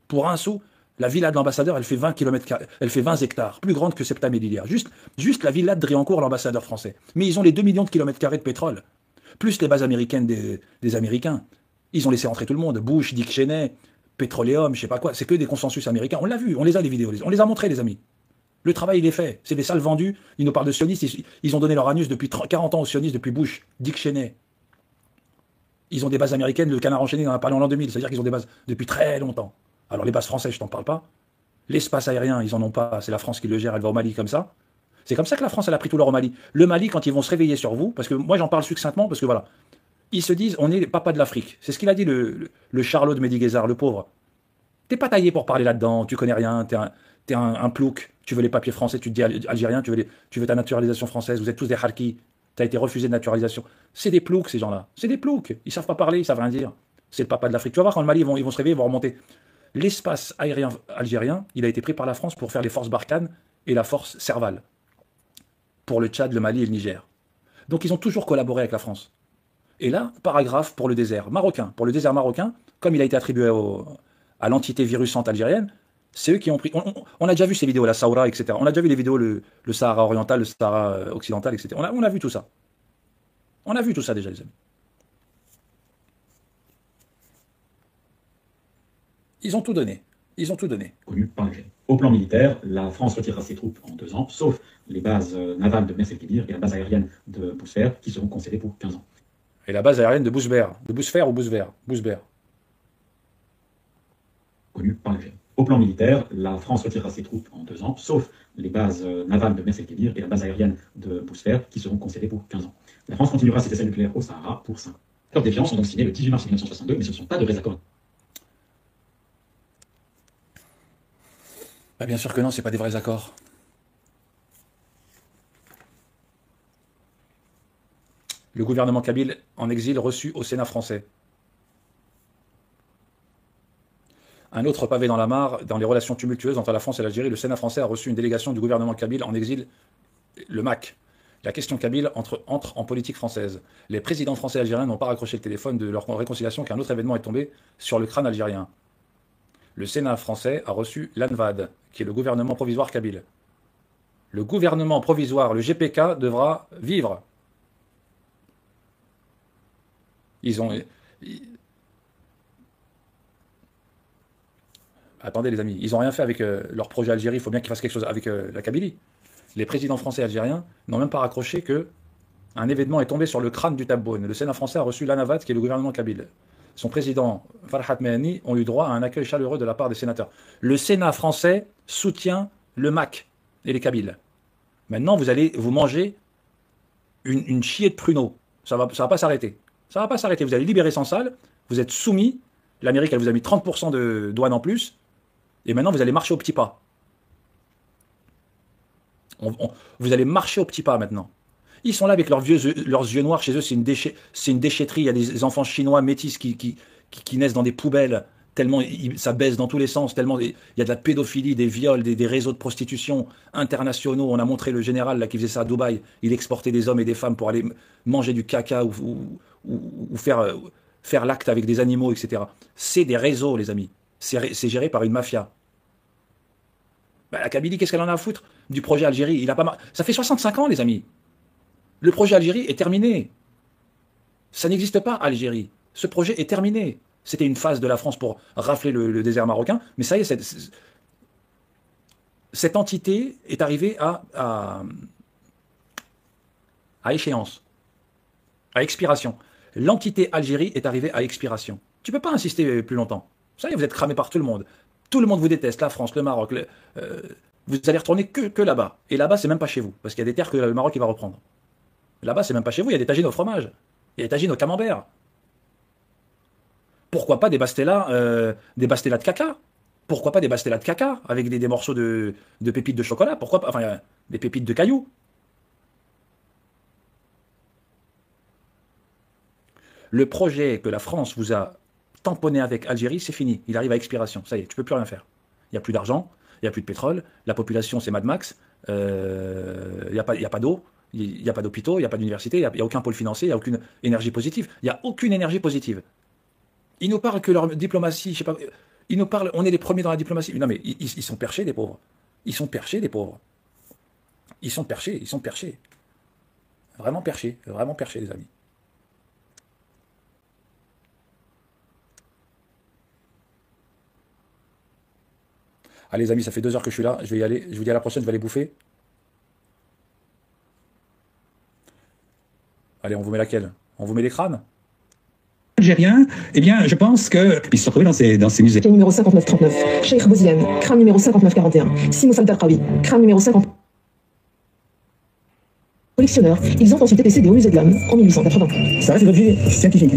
Pour 1 sou, la villa de l'ambassadeur, elle fait 20 km, elle fait 20 hectares, plus grande que Septa Médilière. Juste la villa de Driancourt, l'ambassadeur français. Mais ils ont les 2 millions de kilomètres carrés de pétrole, plus les bases américaines des Américains. Ils ont laissé rentrer tout le monde. Bush, Dick Cheney, Petroleum, je sais pas quoi. C'est que des consensus américains. On l'a vu, on les a les vidéos, on les a montrés, les amis. Le travail, il est fait. C'est des salles vendues. Ils nous parlent de sionistes. Ils ont donné leur anus depuis 40 ans aux sionistes, depuis Bush, Dick Cheney. Ils ont des bases américaines, le canard enchaîné, on en a parlé en l'an 2000, c'est-à-dire qu'ils ont des bases depuis très longtemps. Alors les bases françaises, je t'en parle pas. L'espace aérien, ils en ont pas, c'est la France qui le gère, elle va au Mali comme ça. C'est comme ça que la France, elle a pris tout l'or au Mali. Le Mali, quand ils vont se réveiller sur vous, parce que moi j'en parle succinctement, parce que voilà, ils se disent, on est les papas de l'Afrique. C'est ce qu'il a dit le Charlot de Mehdi-Guézard, le pauvre. T'es pas taillé pour parler là-dedans, tu connais rien, t'es un plouc, tu veux les papiers français, tu te dis algérien, tu veux ta naturalisation française, vous êtes tous des harkis. Tu as été refusé de naturalisation. C'est des ploucs, ces gens-là. C'est des ploucs. Ils savent pas parler, ils savent rien dire. C'est le papa de l'Afrique. Tu vas voir, quand le Mali, ils vont se réveiller, ils vont remonter. L'espace aérien algérien, il a été pris par la France pour faire les forces Barkhane et la force Serval. Pour le Tchad, le Mali et le Niger. Donc ils ont toujours collaboré avec la France. Et là, paragraphe pour le désert marocain. Pour le désert marocain, comme il a été attribué à l'entité virusante algérienne, c'est eux qui ont pris... On a déjà vu ces vidéos, la Saoura, etc. On a déjà vu les vidéos, le Sahara oriental, le Sahara occidental, etc. On a vu tout ça. On a vu tout ça déjà, les amis. Ils ont tout donné. Ils ont tout donné. Connu par l'Algérie. Au plan militaire, la France retirera ses troupes en 2 ans, sauf les bases navales de Mers el-Kébir et la base aérienne de Bousfer, qui seront concédées pour 15 ans. Et la base aérienne de Bousber. De Bousfer ou Bousber? Bousber. Connu par l'Algérie. Au plan militaire, la France retirera ses troupes en 2 ans, sauf les bases navales de Mers el-Kébir et la base aérienne de Bousfer, qui seront concédées pour 15 ans. La France continuera ses essais nucléaires au Sahara pour 5 ans. Les accords d'échéance sont donc signés le 18 mars 1962, mais ce ne sont pas de vrais accords. Bah bien sûr que non, c'est pas des vrais accords. Le gouvernement kabyle en exil reçu au Sénat français. Un autre pavé dans la mare, dans les relations tumultueuses entre la France et l'Algérie, le Sénat français a reçu une délégation du gouvernement kabyle en exil, le MAC. La question kabyle entre en politique française. Les présidents français et algériens n'ont pas raccroché le téléphone de leur réconciliation qu'un autre événement est tombé sur le crâne algérien. Le Sénat français a reçu l'ANVAD, qui est le gouvernement provisoire kabyle. Le gouvernement provisoire, le GPK, devra vivre. Attendez les amis, ils n'ont rien fait avec leur projet Algérie, il faut bien qu'ils fassent quelque chose avec la Kabylie. Les présidents français et algériens n'ont même pas raccroché que Un événement est tombé sur le crâne du Tabboune. Le Sénat français a reçu l'ANAVAT, qui est le gouvernement kabyle. Son président, Farhat Mehani, ont eu droit à un accueil chaleureux de la part des sénateurs. Le Sénat français soutient le MAC et les Kabyles. Maintenant, vous allez vous manger une chier de pruneaux. Ça va pas s'arrêter. Ça va pas s'arrêter. Vous allez libérer sans salle, vous êtes soumis. L'Amérique, elle vous a mis 30% de douane en plus. Et maintenant, vous allez marcher au petit pas. Vous allez marcher au petit pas maintenant. Ils sont là avec leurs yeux noirs. Chez eux, c'est une déchetterie. Il y a des enfants chinois métis qui naissent dans des poubelles. Tellement ça baisse dans tous les sens. Tellement il y a de la pédophilie, des viols, des réseaux de prostitution internationaux. On a montré le général là, qui faisait ça à Dubaï. Il exportait des hommes et des femmes pour aller manger du caca ou faire l'acte avec des animaux, etc. C'est des réseaux, les amis. C'est géré par une mafia. Bah, la Kabylie, qu'est-ce qu'elle en a à foutre du projet Algérie? Ça fait 65 ans, les amis. Le projet Algérie est terminé. Ça n'existe pas, Algérie. Ce projet est terminé. C'était une phase de la France pour rafler le désert marocain. Mais ça y est, cette entité est arrivée à échéance, à expiration. L'entité Algérie est arrivée à expiration. Tu ne peux pas insister plus longtemps. Ça y est, vous êtes cramé par tout le monde. Tout le monde vous déteste, la France, le Maroc. Vous allez retourner que là-bas. Et là-bas, c'est même pas chez vous. Parce qu'il y a des terres que le Maroc il va reprendre. Là-bas, c'est même pas chez vous. Il y a des tagines au fromage. Il y a des tagines au camembert. Pourquoi pas des bastellas de caca? Pourquoi pas des bastellas de caca avec des morceaux de pépites de chocolat? Pourquoi pas? Enfin, des pépites de cailloux. Le projet que la France vous a tamponné avec Algérie, c'est fini. Il arrive à expiration. Ça y est, tu peux plus rien faire. Il n'y a plus d'argent, il n'y a plus de pétrole, la population c'est Mad Max, il n'y a pas d'eau, il n'y a pas d'hôpitaux, il n'y a pas d'université, il n'y a aucun pôle financier, il n'y a aucune énergie positive. Il n'y a aucune énergie positive. Ils nous parlent que leur diplomatie, je sais pas, ils nous parlent, on est les premiers dans la diplomatie. Non mais ils sont perchés, les pauvres. Ils sont perchés, les pauvres. Ils sont perchés, ils sont perchés. Vraiment perchés, les amis. Allez les amis, ça fait 2 heures que je suis là, je vais y aller, je vous dis à la prochaine, je vais aller bouffer. Allez, on vous met laquelle? On vous met les crânes? Algérien, eh bien, je pense qu'ils se sont retrouvés dans ces musées. Numéro 5939, Cheikh Bouziane, crâne numéro 5941, Simo Saltarqawi, crâne numéro 50. Collectionneurs, ils ont ensuite été cédés au musée de l'homme en 1880. Ça reste des objets scientifiques.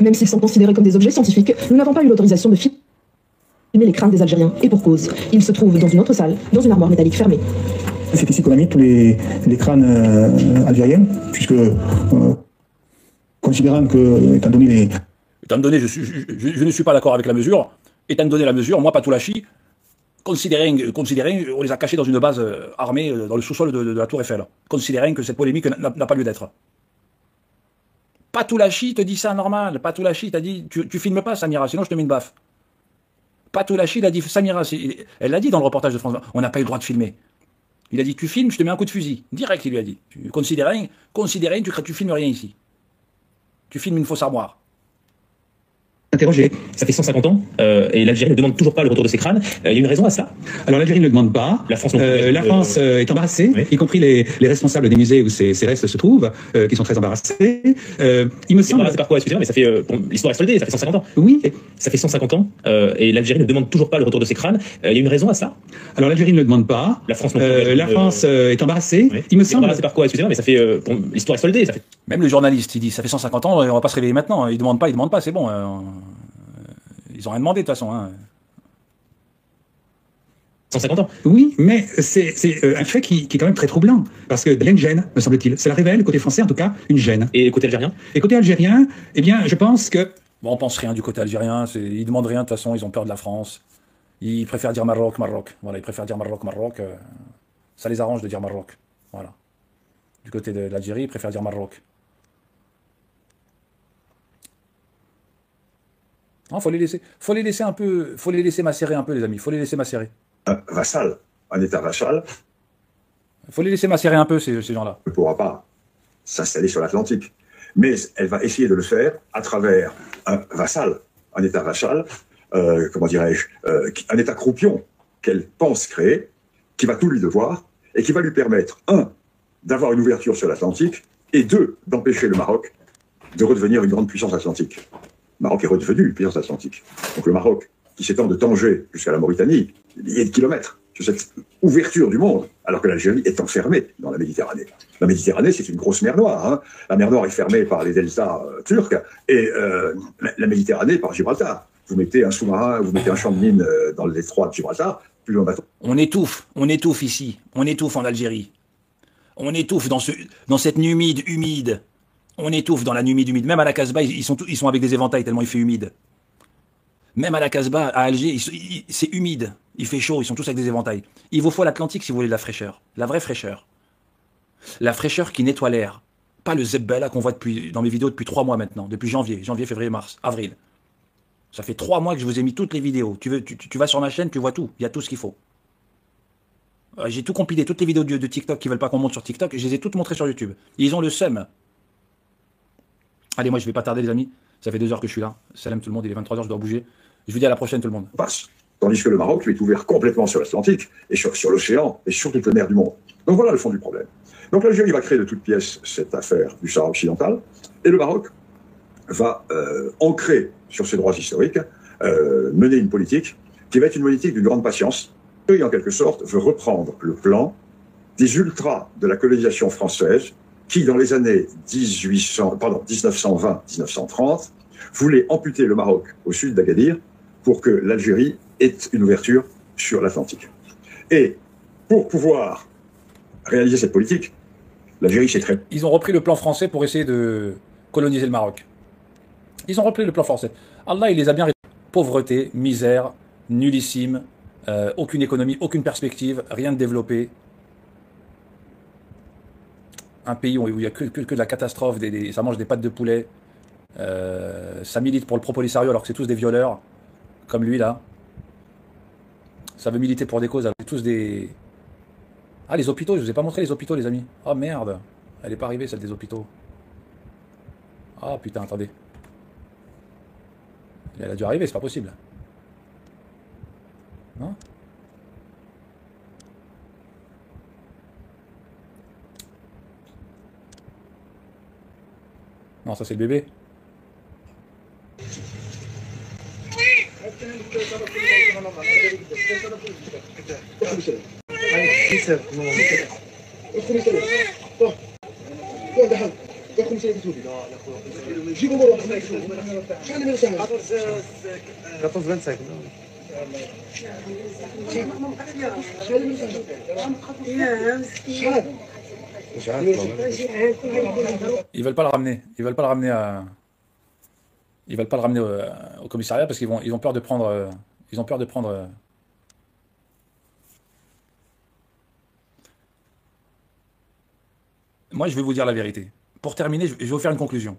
Même s'ils sont considérés comme des objets scientifiques, nous n'avons pas eu l'autorisation de filmer les crânes des Algériens, et pour cause. Ils se trouvent dans une autre salle, dans une armoire métallique fermée. C'est ici qu'on a mis tous les crânes algériens, puisque considérant que, étant donné je ne suis pas d'accord avec la mesure. Étant donné la mesure, moi, Patoulachi, considérant, on les a cachés dans une base armée dans le sous-sol de la Tour Eiffel. Considérant que cette polémique n'a pas lieu d'être. Patoulachi te dit ça normal. Patoulachi t'a dit, tu filmes pas, Samira, sinon je te mets une baffe. Patoulachi, il a dit, Samira, elle l'a dit dans le reportage de France, on n'a pas eu le droit de filmer. Il a dit, tu filmes, je te mets un coup de fusil. Direct, il lui a dit. Considérant, tu filmes rien ici. Tu filmes une fausse armoire. Interrogé. Ça fait 150 ans et l'Algérie ne demande toujours pas le retour de ses crânes. Il y a une raison à ça? Alors l'Algérie ne le demande pas. La France, est embarrassée, oui. Y compris les responsables des musées où ces restes se trouvent, qui sont très embarrassés. Il me semble. Embarrassés par quoi? Excusez-moi, mais ça fait l'histoire est soldée. Ça fait 150 ans. Oui. Ça fait 150 ans et l'Algérie ne demande toujours pas le retour de ses crânes. Il y a une raison à ça? Alors l'Algérie ne le demande pas. La France, est embarrassée. Oui. Il me semble. Embarrassés par quoi? Excusez-moi, mais ça fait l'histoire est soldée. Ça fait... Même le journaliste, il dit, ça fait 150 ans, on va pas se réveiller maintenant. Il demande pas, c'est bon. Ils ont rien demandé de toute façon. Hein. 150 ans. Oui, mais c'est un fait qui est quand même très troublant. Parce qu'il y a une gêne, me semble-t-il. Cela révèle, côté français en tout cas, une gêne. Et côté algérien? Et côté algérien, eh bien, je pense que... Bon, on pense rien du côté algérien. Ils demandent rien de toute façon, ils ont peur de la France. Ils préfèrent dire Maroc, Maroc. Voilà, ils préfèrent dire Maroc, Maroc. Ça les arrange de dire Maroc. Voilà. Du côté de l'Algérie, ils préfèrent dire Maroc. Il faut les laisser un peu, faut les laisser macérer un peu, les amis. Faut les laisser macérer. Vassal, un État vassal. Faut les laisser macérer un peu, ces gens-là. Ne pourra pas s'installer sur l'Atlantique. Mais elle va essayer de le faire à travers un vassal, un État vassal, comment dirais-je, un État croupion qu'elle pense créer, qui va tout lui devoir, et qui va lui permettre, d'avoir une ouverture sur l'Atlantique, et deux, d'empêcher le Maroc de redevenir une grande puissance atlantique. Le Maroc est redevenu une puissance atlantique. Donc le Maroc, qui s'étend de Tanger jusqu'à la Mauritanie, des milliers de kilomètres, sur cette ouverture du monde, alors que l'Algérie est enfermée dans la Méditerranée. La Méditerranée, c'est une grosse mer Noire. Hein. La mer Noire est fermée par les deltas turcs et la Méditerranée par Gibraltar. Vous mettez un sous-marin, vous mettez un champ de mine dans le détroit de Gibraltar, plus loin bateau. On étouffe ici, on étouffe en Algérie. On étouffe dans cette nuit humide. On étouffe dans la nuit humide. Même à la Casbah, ils sont avec des éventails tellement il fait humide. Même à la Casbah, à Alger, c'est humide. Il fait chaud, ils sont tous avec des éventails. Il vous faut l'Atlantique si vous voulez de la fraîcheur. La vraie fraîcheur. La fraîcheur qui nettoie l'air. Pas le zebbala qu'on voit dans mes vidéos depuis 3 mois maintenant. Depuis janvier, février, mars, avril. Ça fait 3 mois que je vous ai mis toutes les vidéos. Tu vas sur ma chaîne, tu vois tout. Il y a tout ce qu'il faut. J'ai tout compilé, toutes les vidéos de TikTok qui veulent pas qu'on monte sur TikTok, je les ai toutes montrées sur YouTube. Ils ont le seum. Allez, moi je vais pas tarder les amis. Ça fait 2 heures que je suis là. Salam tout le monde, il est 23 h, je dois bouger. Je vous dis à la prochaine tout le monde. Passe. Tandis que le Maroc, lui, est ouvert complètement sur l'Atlantique et sur l'océan et sur toute la mer du monde. Donc voilà le fond du problème. Donc l'Algérie va créer de toutes pièces cette affaire du Sahara occidental et le Maroc va ancrer sur ses droits historiques, mener une politique qui va être une politique d'une grande patience et en quelque sorte veut reprendre le plan des ultras de la colonisation française qui, dans les années 1920-1930, voulait amputer le Maroc au sud d'Agadir pour que l'Algérie ait une ouverture sur l'Atlantique. Et pour pouvoir réaliser cette politique, l'Algérie c'est très... Ils ont repris le plan français pour essayer de coloniser le Maroc. Ils ont repris le plan français. Allah, il les a bien... Pauvreté, misère, nullissime, aucune économie, aucune perspective, rien de développé. Un pays où il n'y a que de la catastrophe, ça mange des pâtes de poulet, ça milite pour le Pro-Polisario alors que c'est tous des violeurs, comme lui là. Ça veut militer pour des causes, alors c'est tous des... Ah, les hôpitaux, je vous ai pas montré les hôpitaux les amis. Oh merde, elle est pas arrivée celle des hôpitaux. Ah putain, attendez. Elle a dû arriver, c'est pas possible. Non ? Non, ça c'est le bébé. Ils veulent pas le ramener. Ils veulent pas le ramener à... Ils veulent pas le ramener au commissariat parce qu'ils ont peur de prendre... Ils ont peur de prendre... Moi, je vais vous dire la vérité. Pour terminer, je vais vous faire une conclusion.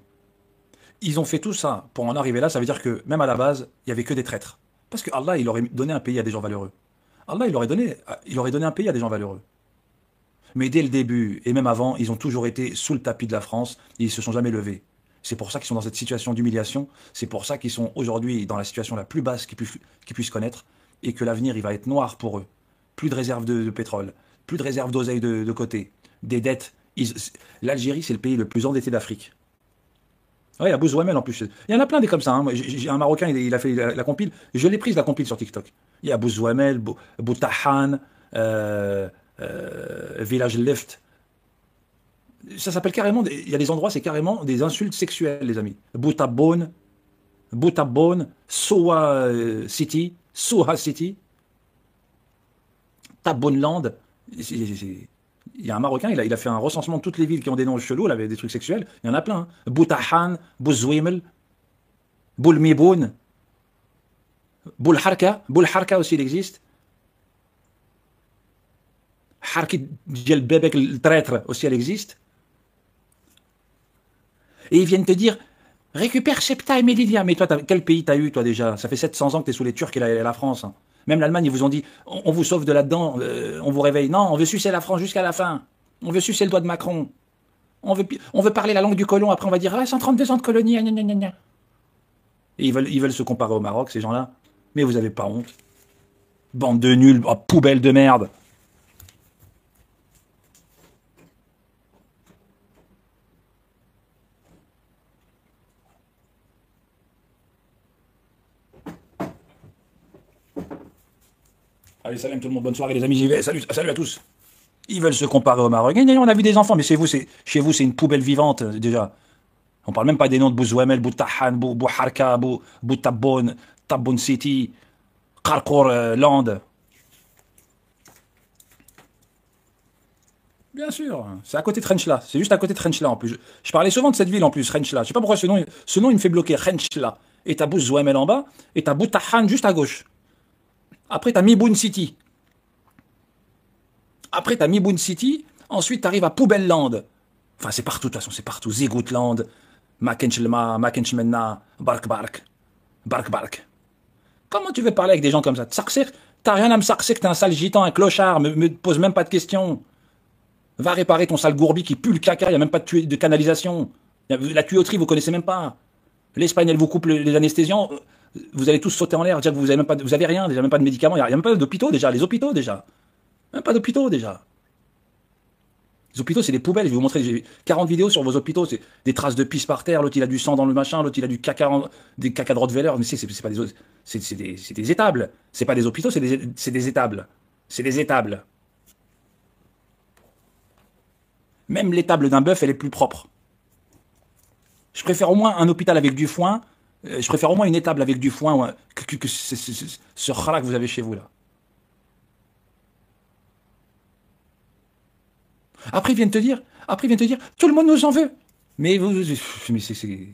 Ils ont fait tout ça pour en arriver là. Ça veut dire que même à la base, il n'y avait que des traîtres. Parce que Allah, il aurait donné un pays à des gens valeureux. Allah, il aurait donné un pays à des gens valeureux. Mais dès le début, et même avant, ils ont toujours été sous le tapis de la France et ils ne se sont jamais levés. C'est pour ça qu'ils sont dans cette situation d'humiliation. C'est pour ça qu'ils sont aujourd'hui dans la situation la plus basse qu'ils puissent connaître et que l'avenir, il va être noir pour eux. Plus de réserves de pétrole, plus de réserves d'oseille de côté, des dettes. L'Algérie, c'est le pays le plus endetté d'Afrique. Oui, à Bouzouamel en plus. Il y en a plein des comme ça. Hein. J'ai un Marocain, il a fait la compile. Je l'ai prise la compile sur TikTok. Il y a Bouzouamel, Boutahan, Village Left. Ça s'appelle carrément, il y a des endroits, c'est carrément des insultes sexuelles, les amis. Boutabone, Soha City, Tabonland. Il y a un Marocain, il a fait un recensement de toutes les villes qui ont des noms chelous, là, avec des trucs sexuels. Il y en a plein. Hein. Boutahan, Bouzouimel, Boulmiboun, Boulharka aussi, il existe. Harki Djel Bebek le traître aussi, elle existe. Et ils viennent te dire, récupère Chepta et Melilla. Mais toi, quel pays t'as eu, toi, déjà? Ça fait 700 ans que t'es sous les Turcs et la France. Hein. Même l'Allemagne, ils vous ont dit, on vous sauve de là-dedans, on vous réveille. Non, on veut sucer la France jusqu'à la fin. On veut sucer le doigt de Macron. On veut parler la langue du colon. Après, on va dire, ah, 132 ans de colonie. Gna, gna, gna, gna. Et ils veulent se comparer au Maroc, ces gens-là. Mais vous avez pas honte. Bande de nuls, oh, poubelle de merde. Allez, salam tout le monde, bonne soirée les amis, j'y vais, salut, salut à tous. Ils veulent se comparer au Maroc. On a vu des enfants, mais chez vous, c'est une poubelle vivante, déjà. On parle même pas des noms de Bouzouamel, Boutahan, Bouharka, Boutabon, Tabon City, Karkour Land. Bien sûr, c'est à côté de Renchla. C'est juste à côté de Renchla en plus. Je parlais souvent de cette ville en plus, Renchla. Je sais pas pourquoi ce nom il me fait bloquer. Renchla. Et t'as Bouzouamel en bas, et t'as Boutahan juste à gauche. Après, t'as Miboun City. Après, t'as Miboun City. Ensuite, t'arrives à Poubelle Land. Enfin, c'est partout, de toute façon, c'est partout. Zigoutland, Makenchelma, Makenchmenna, Bark. Comment tu veux parler avec des gens comme ça? Tsarser, t'as rien à me sarcer que t'es un sale gitan, un clochard, me pose même pas de questions. Va réparer ton sale gourbi qui pue le caca, il n'y a même pas de canalisation. La tuyauterie, vous connaissez même pas. L'Espagne, elle vous coupe les anesthésiants. Vous allez tous sauter en l'air, dire que vous avez même pas, vous avez rien, déjà même pas de médicaments, il n'y a même pas d'hôpitaux déjà, les hôpitaux déjà. Même pas d'hôpitaux déjà. Les hôpitaux, c'est des poubelles, je vais vous montrer, j'ai 40 vidéos sur vos hôpitaux, c'est des traces de pisse par terre, l'autre il a du sang dans le machin, l'autre il a du caca, des caca de Rottweiler, mais c'est pas des c'est des étables. C'est pas des hôpitaux, c'est des étables. C'est des étables. Même l'étable d'un bœuf, elle est plus propre. Je préfère au moins un hôpital avec du foin, je préfère au moins une étable avec du foin que ce khara que vous avez chez vous là. Après, ils viennent te dire, tout le monde nous en veut. Mais c'est...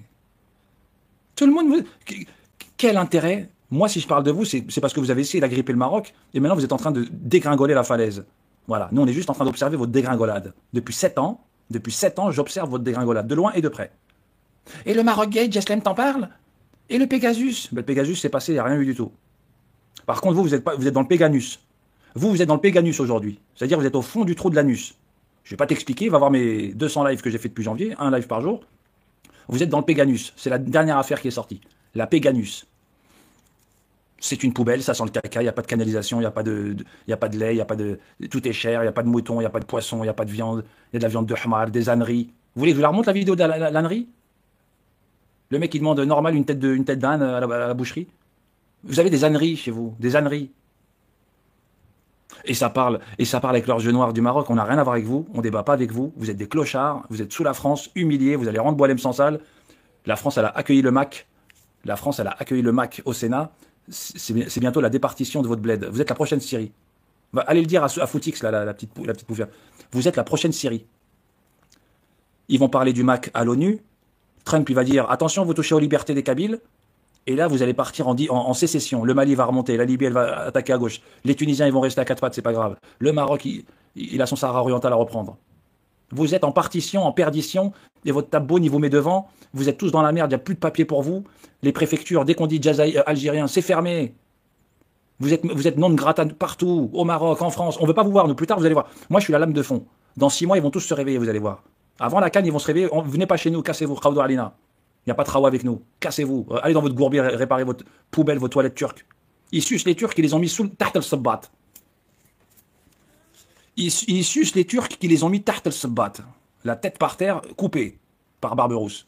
Tout le monde... Quel intérêt? Moi, si je parle de vous, c'est parce que vous avez essayé d'agripper le Maroc, et maintenant vous êtes en train de dégringoler la falaise. Voilà, nous on est juste en train d'observer votre dégringolade. Depuis 7 ans, j'observe votre dégringolade, de loin et de près. Et le Maroc Gate, Jesslem t'en parle? Et le Pegasus? Ben, le Pegasus, c'est passé, il n'y a rien eu du tout. Par contre, vous êtes dans le Péganus. Vous êtes dans le Péganus aujourd'hui. C'est-à-dire vous êtes au fond du trou de l'anus. Je ne vais pas t'expliquer, va voir mes 200 lives que j'ai fait depuis janvier, un live par jour. Vous êtes dans le Péganus. C'est la dernière affaire qui est sortie. La Péganus. C'est une poubelle, ça sent le caca, il n'y a pas de canalisation, il n'y a pas de lait, tout est cher, il n'y a pas de mouton, il n'y a pas de poisson, il n'y a pas de viande, il y a de la viande de hamar, des âneries. Vous voulez que je vous la remonte la vidéo de l'ânerie? Le mec il demande normal une tête d'âne à la boucherie. Vous avez des âneries chez vous, des âneries. Et ça parle avec leur jeu noir du Maroc, on n'a rien à voir avec vous, on ne débat pas avec vous, vous êtes des clochards, vous êtes sous la France, humiliés, vous allez rendre Boilem sans salle. La France, elle a accueilli le MAC. La France, elle a accueilli le MAC au Sénat. C'est bientôt la départition de votre bled. Vous êtes la prochaine Syrie. Allez le dire à Footix, la petite poufière. Vous êtes la prochaine Syrie. Ils vont parler du MAC à l'ONU. Trump, il va dire, attention, vous touchez aux libertés des Kabyles. Et là, vous allez partir en sécession. Le Mali va remonter, la Libye, elle va attaquer à gauche. Les Tunisiens, ils vont rester à quatre pattes, c'est pas grave. Le Maroc, il a son Sahara oriental à reprendre. Vous êtes en partition, en perdition, et votre taboune, il vous met devant. Vous êtes tous dans la merde, il n'y a plus de papier pour vous. Les préfectures, dès qu'on dit algérien, c'est fermé. Vous êtes non grata partout, au Maroc, en France. On ne veut pas vous voir, nous, plus tard, vous allez voir. Moi, je suis la lame de fond. Dans 6 mois, ils vont tous se réveiller, vous allez voir. Avant la canne, ils vont se réveiller. Venez pas chez nous, cassez-vous, Khaoudou Alina. Il n'y a pas de trawa avec nous. Cassez-vous. Allez dans votre gourbi, réparez votre poubelle, vos toilettes turques. Ils sucent les Turcs qui les ont mis sous le taht al-sabbat. Ils sucent les Turcs qui les ont mis taht al-sabbat. La tête par terre, coupée par Barberousse.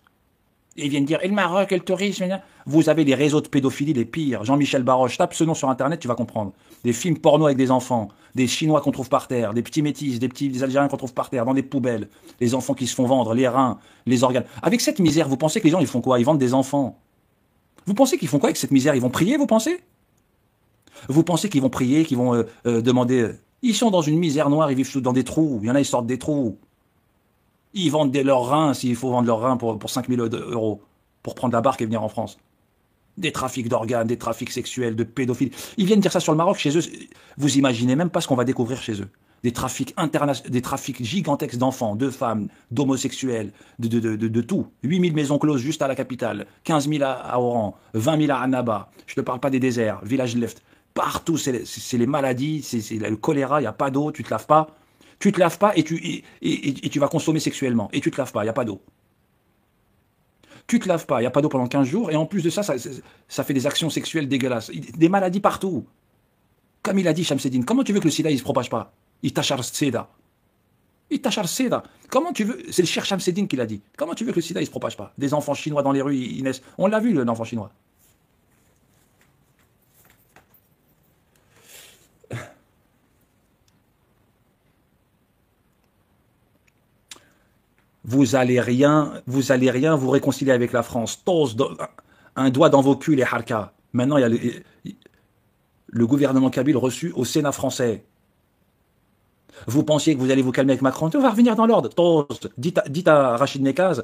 Et ils viennent dire, et le Maroc, et le tourisme, vous avez les réseaux de pédophilie les pires. Jean-Michel Baroche, tape ce nom sur Internet, tu vas comprendre. Des films porno avec des enfants, des Chinois qu'on trouve par terre, des petits métis, des Algériens qu'on trouve par terre, dans des poubelles, les enfants qui se font vendre, les reins, les organes. Avec cette misère, vous pensez que les gens, ils font quoi? Ils vendent des enfants. Vous pensez qu'ils font quoi avec cette misère? Ils vont prier, vous pensez? Vous pensez qu'ils vont prier, qu'ils vont demander... Ils sont dans une misère noire, ils vivent dans des trous. Il y en a, ils sortent des trous. Ils vendent leurs reins, s'il faut vendre leurs reins pour 5 000 € pour prendre la barque et venir en France. Des trafics d'organes, des trafics sexuels, de pédophiles. Ils viennent dire ça sur le Maroc, chez eux. Vous imaginez même pas ce qu'on va découvrir chez eux. Des trafics gigantesques d'enfants, de femmes, d'homosexuels, de tout. 8 000 maisons closes juste à la capitale, 15 000 à Oran, 20 000 à Annaba. Je ne te parle pas des déserts, village left. Partout, c'est les maladies, c'est le choléra, il n'y a pas d'eau, tu ne te laves pas. Tu te laves pas et tu vas consommer sexuellement. Et tu te laves pas, il n'y a pas d'eau. Tu te laves pas, il n'y a pas d'eau pendant 15 jours. Et en plus de ça, ça fait des actions sexuelles dégueulasses. Des maladies partout. Comme il a dit Shamseddine, comment tu veux que le sida ne se propage pas? Il tachar sida. Il tachar sida. Comment tu veux? C'est le cher Shamseddine qui l'a dit. Comment tu veux que le sida ne se propage pas? Des enfants chinois dans les rues, ils naissent. On l'a vu, l'enfant chinois. vous allez rien vous réconcilier avec la France. Tous, un doigt dans vos culs, les harkas. Maintenant, il y a le gouvernement kabyle reçu au Sénat français. Vous pensiez que vous allez vous calmer avec Macron? On va revenir dans l'ordre. Tous, dites à Rachid Nekaz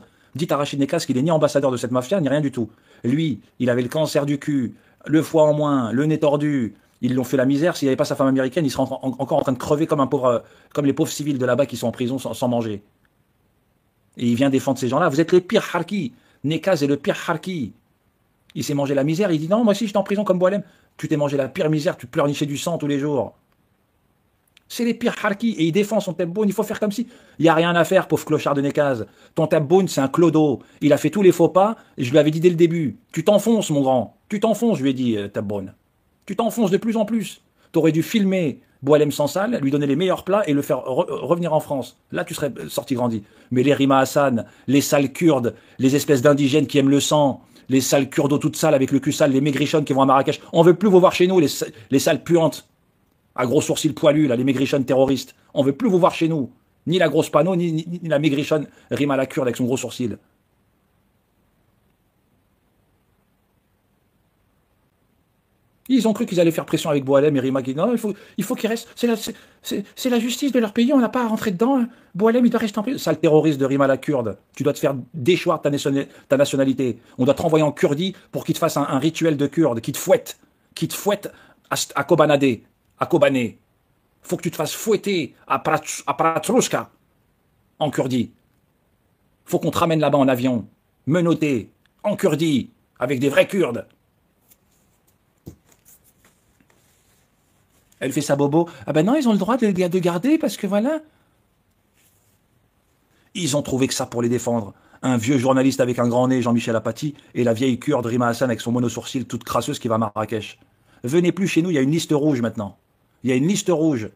qu'il est ni ambassadeur de cette mafia, ni rien du tout. Lui, il avait le cancer du cul, le foie en moins, le nez tordu. Ils l'ont fait la misère. S'il n'y avait pas sa femme américaine, il serait encore en train de crever comme comme les pauvres civils de là-bas qui sont en prison sans manger. Et il vient défendre ces gens-là. Vous êtes les pires harkis. Nekaz est le pire harki. Il s'est mangé la misère. Il dit non, moi aussi j'étais en prison comme Boualem. Tu t'es mangé la pire misère, tu pleurnichais du sang tous les jours. C'est les pires harkis. Et il défend son Tebboune. Il faut faire comme si. Il n'y a rien à faire, pauvre clochard de Nekaz. Ton Tebboune, c'est un clodo. Il a fait tous les faux pas. Et je lui avais dit dès le début. Tu t'enfonces, mon grand. Tu t'enfonces, je lui ai dit, Tebboune. Tu t'enfonces de plus en plus. Tu aurais dû filmer Boualem Sansal, lui donner les meilleurs plats et le faire revenir en France. Là, tu serais sorti grandi. Mais les Rima Hassan, les sales Kurdes, les espèces d'indigènes qui aiment le sang, les sales Kurdos toutes sales avec le cul sale, les maigrichonnes qui vont à Marrakech. On veut plus vous voir chez nous, les sales puantes, à gros sourcils poilus, là, les maigrichonnes terroristes. On veut plus vous voir chez nous. Ni la grosse panneau, ni la maigrichonne Rima la Kurde avec son gros sourcil. Ils ont cru qu'ils allaient faire pression avec Boualem et Rima qui non, il faut qu'ils restent. C'est la justice de leur pays, on n'a pas à rentrer dedans. Boualem, il doit rester en prison. Sale terroriste de Rima la Kurde. Tu dois te faire déchoir de ta nationalité. On doit te renvoyer en Kurdie pour qu'il te fasse un rituel de Kurde, qui te fouette à Kobanadé, à Kobané. Faut que tu te fasses fouetter à Pratrouska, en Kurdie. Faut qu'on te ramène là-bas en avion, menotté, en Kurdie, avec des vrais Kurdes. Elle fait sa bobo. Ah ben non, ils ont le droit de garder parce que voilà. Ils ont trouvé que ça pour les défendre. Un vieux journaliste avec un grand nez, Jean-Michel Apathy, et la vieille kurde Rima Hassan avec son mono-sourcil toute crasseuse qui va à Marrakech. Venez plus chez nous, il y a une liste rouge maintenant. Il y a une liste rouge.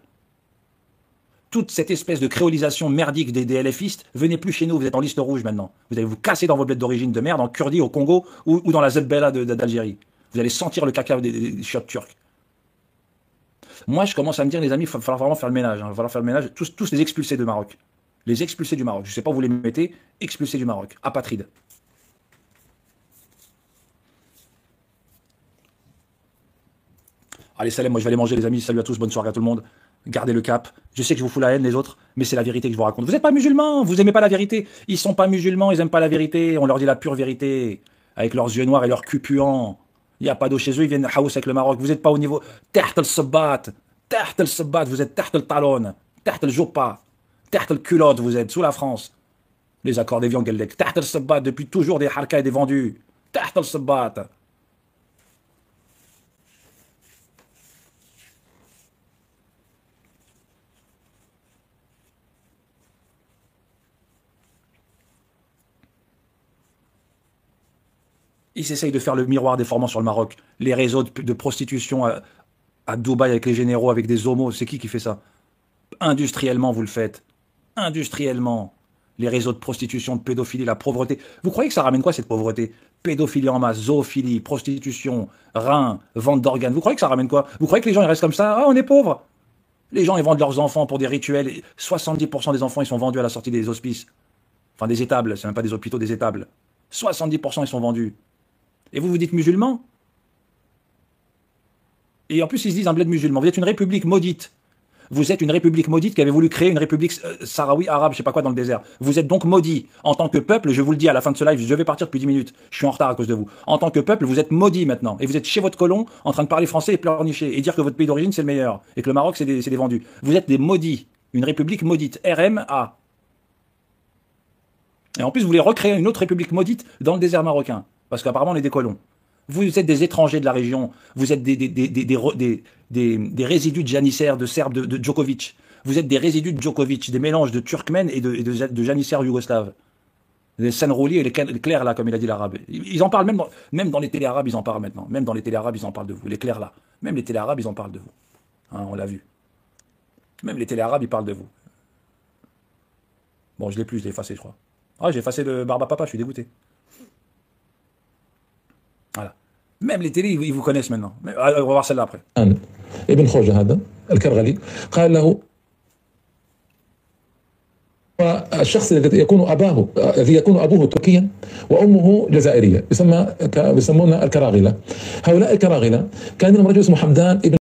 Toute cette espèce de créolisation merdique des LFistes, venez plus chez nous, vous êtes en liste rouge maintenant. Vous allez vous casser dans vos bleds d'origine de merde, en Kurdie, au Congo, ou dans la Zebella d'Algérie. Vous allez sentir le caca des chiottes turcs. Moi, je commence à me dire, les amis, il va falloir vraiment faire le ménage. Il va falloir faire le ménage. Tous les expulsés de Maroc. Les expulsés du Maroc. Je ne sais pas où vous les mettez. Expulsés du Maroc. Apatrides. Allez, salam, moi je vais aller manger, les amis. Salut à tous, bonne soirée à tout le monde. Gardez le cap. Je sais que je vous fous la haine, les autres, mais c'est la vérité que je vous raconte. Vous n'êtes pas musulmans, vous n'aimez pas la vérité. Ils ne sont pas musulmans, ils n'aiment pas la vérité. On leur dit la pure vérité. Avec leurs yeux noirs et leurs culs puants. Il n'y a pas d'eau chez eux, ils viennent haous avec le Maroc. Vous n'êtes pas au niveau. Taht al-Sabbat, vous êtes taht al-Talon, taht al-Joupa, taht al-Culotte, vous êtes sous la France. Les accords d'Évian Geldek. Taht al-Sabbat, depuis toujours des harkas et des vendus. Taht al-Sabbat. Ils essayent de faire le miroir déformant sur le Maroc. Les réseaux de prostitution à Dubaï avec les généraux, avec des homos. C'est qui fait ça? Industriellement, vous le faites. Industriellement. Les réseaux de prostitution, de pédophilie, la pauvreté. Vous croyez que ça ramène quoi cette pauvreté? Pédophilie en masse, zoophilie, prostitution, reins, vente d'organes. Vous croyez que ça ramène quoi? Vous croyez que les gens ils restent comme ça? Ah, on est pauvres. Les gens ils vendent leurs enfants pour des rituels. 70% des enfants ils sont vendus à la sortie des hospices. Enfin des étables, c'est même pas des hôpitaux, des étables. 70% ils sont vendus. Et vous vous dites musulmans? Et en plus, ils se disent un bled musulman. Vous êtes une république maudite. Vous êtes une république maudite qui avait voulu créer une république sahraoui, arabe, je sais pas quoi, dans le désert. Vous êtes donc maudits. En tant que peuple, je vous le dis à la fin de ce live, je vais partir depuis 10 minutes. Je suis en retard à cause de vous. En tant que peuple, vous êtes maudits maintenant. Et vous êtes chez votre colon, en train de parler français et pleurnicher. Et dire que votre pays d'origine, c'est le meilleur. Et que le Maroc, c'est des vendus. Vous êtes des maudits. Une république maudite. RMA. Et en plus, vous voulez recréer une autre république maudite dans le désert marocain. Parce qu'apparemment, on est des colons. Vous êtes des étrangers de la région. Vous êtes des résidus de janissaires, de Serbes, de Djokovic. Vous êtes des résidus de Djokovic, des mélanges de Turkmènes et de janissaires yougoslaves. Les Sanrouli et les clercs là, comme il a dit l'arabe. Ils en parlent même dans les télé arabes, ils en parlent maintenant. Même dans les télé arabes, ils en parlent de vous. Les clercs là. Même les télé arabes, ils en parlent de vous. Hein, on l'a vu. Même les télé arabes, ils parlent de vous. Bon, je l'ai plus, je l'ai effacé, je crois. Ah, j'ai effacé le barbe à papa, je suis dégoûté. Voilà. Même les télés, ils vous connaissent maintenant. On va voir celle-là après. ابن خوجة هذا الكرغلي قال له الشخص الذي يكون أبوه تركيا وأمه جزائرية، يسمون الكراغلة. هؤلاء الكراغلة كان لهم رجل اسمه حمدان ابن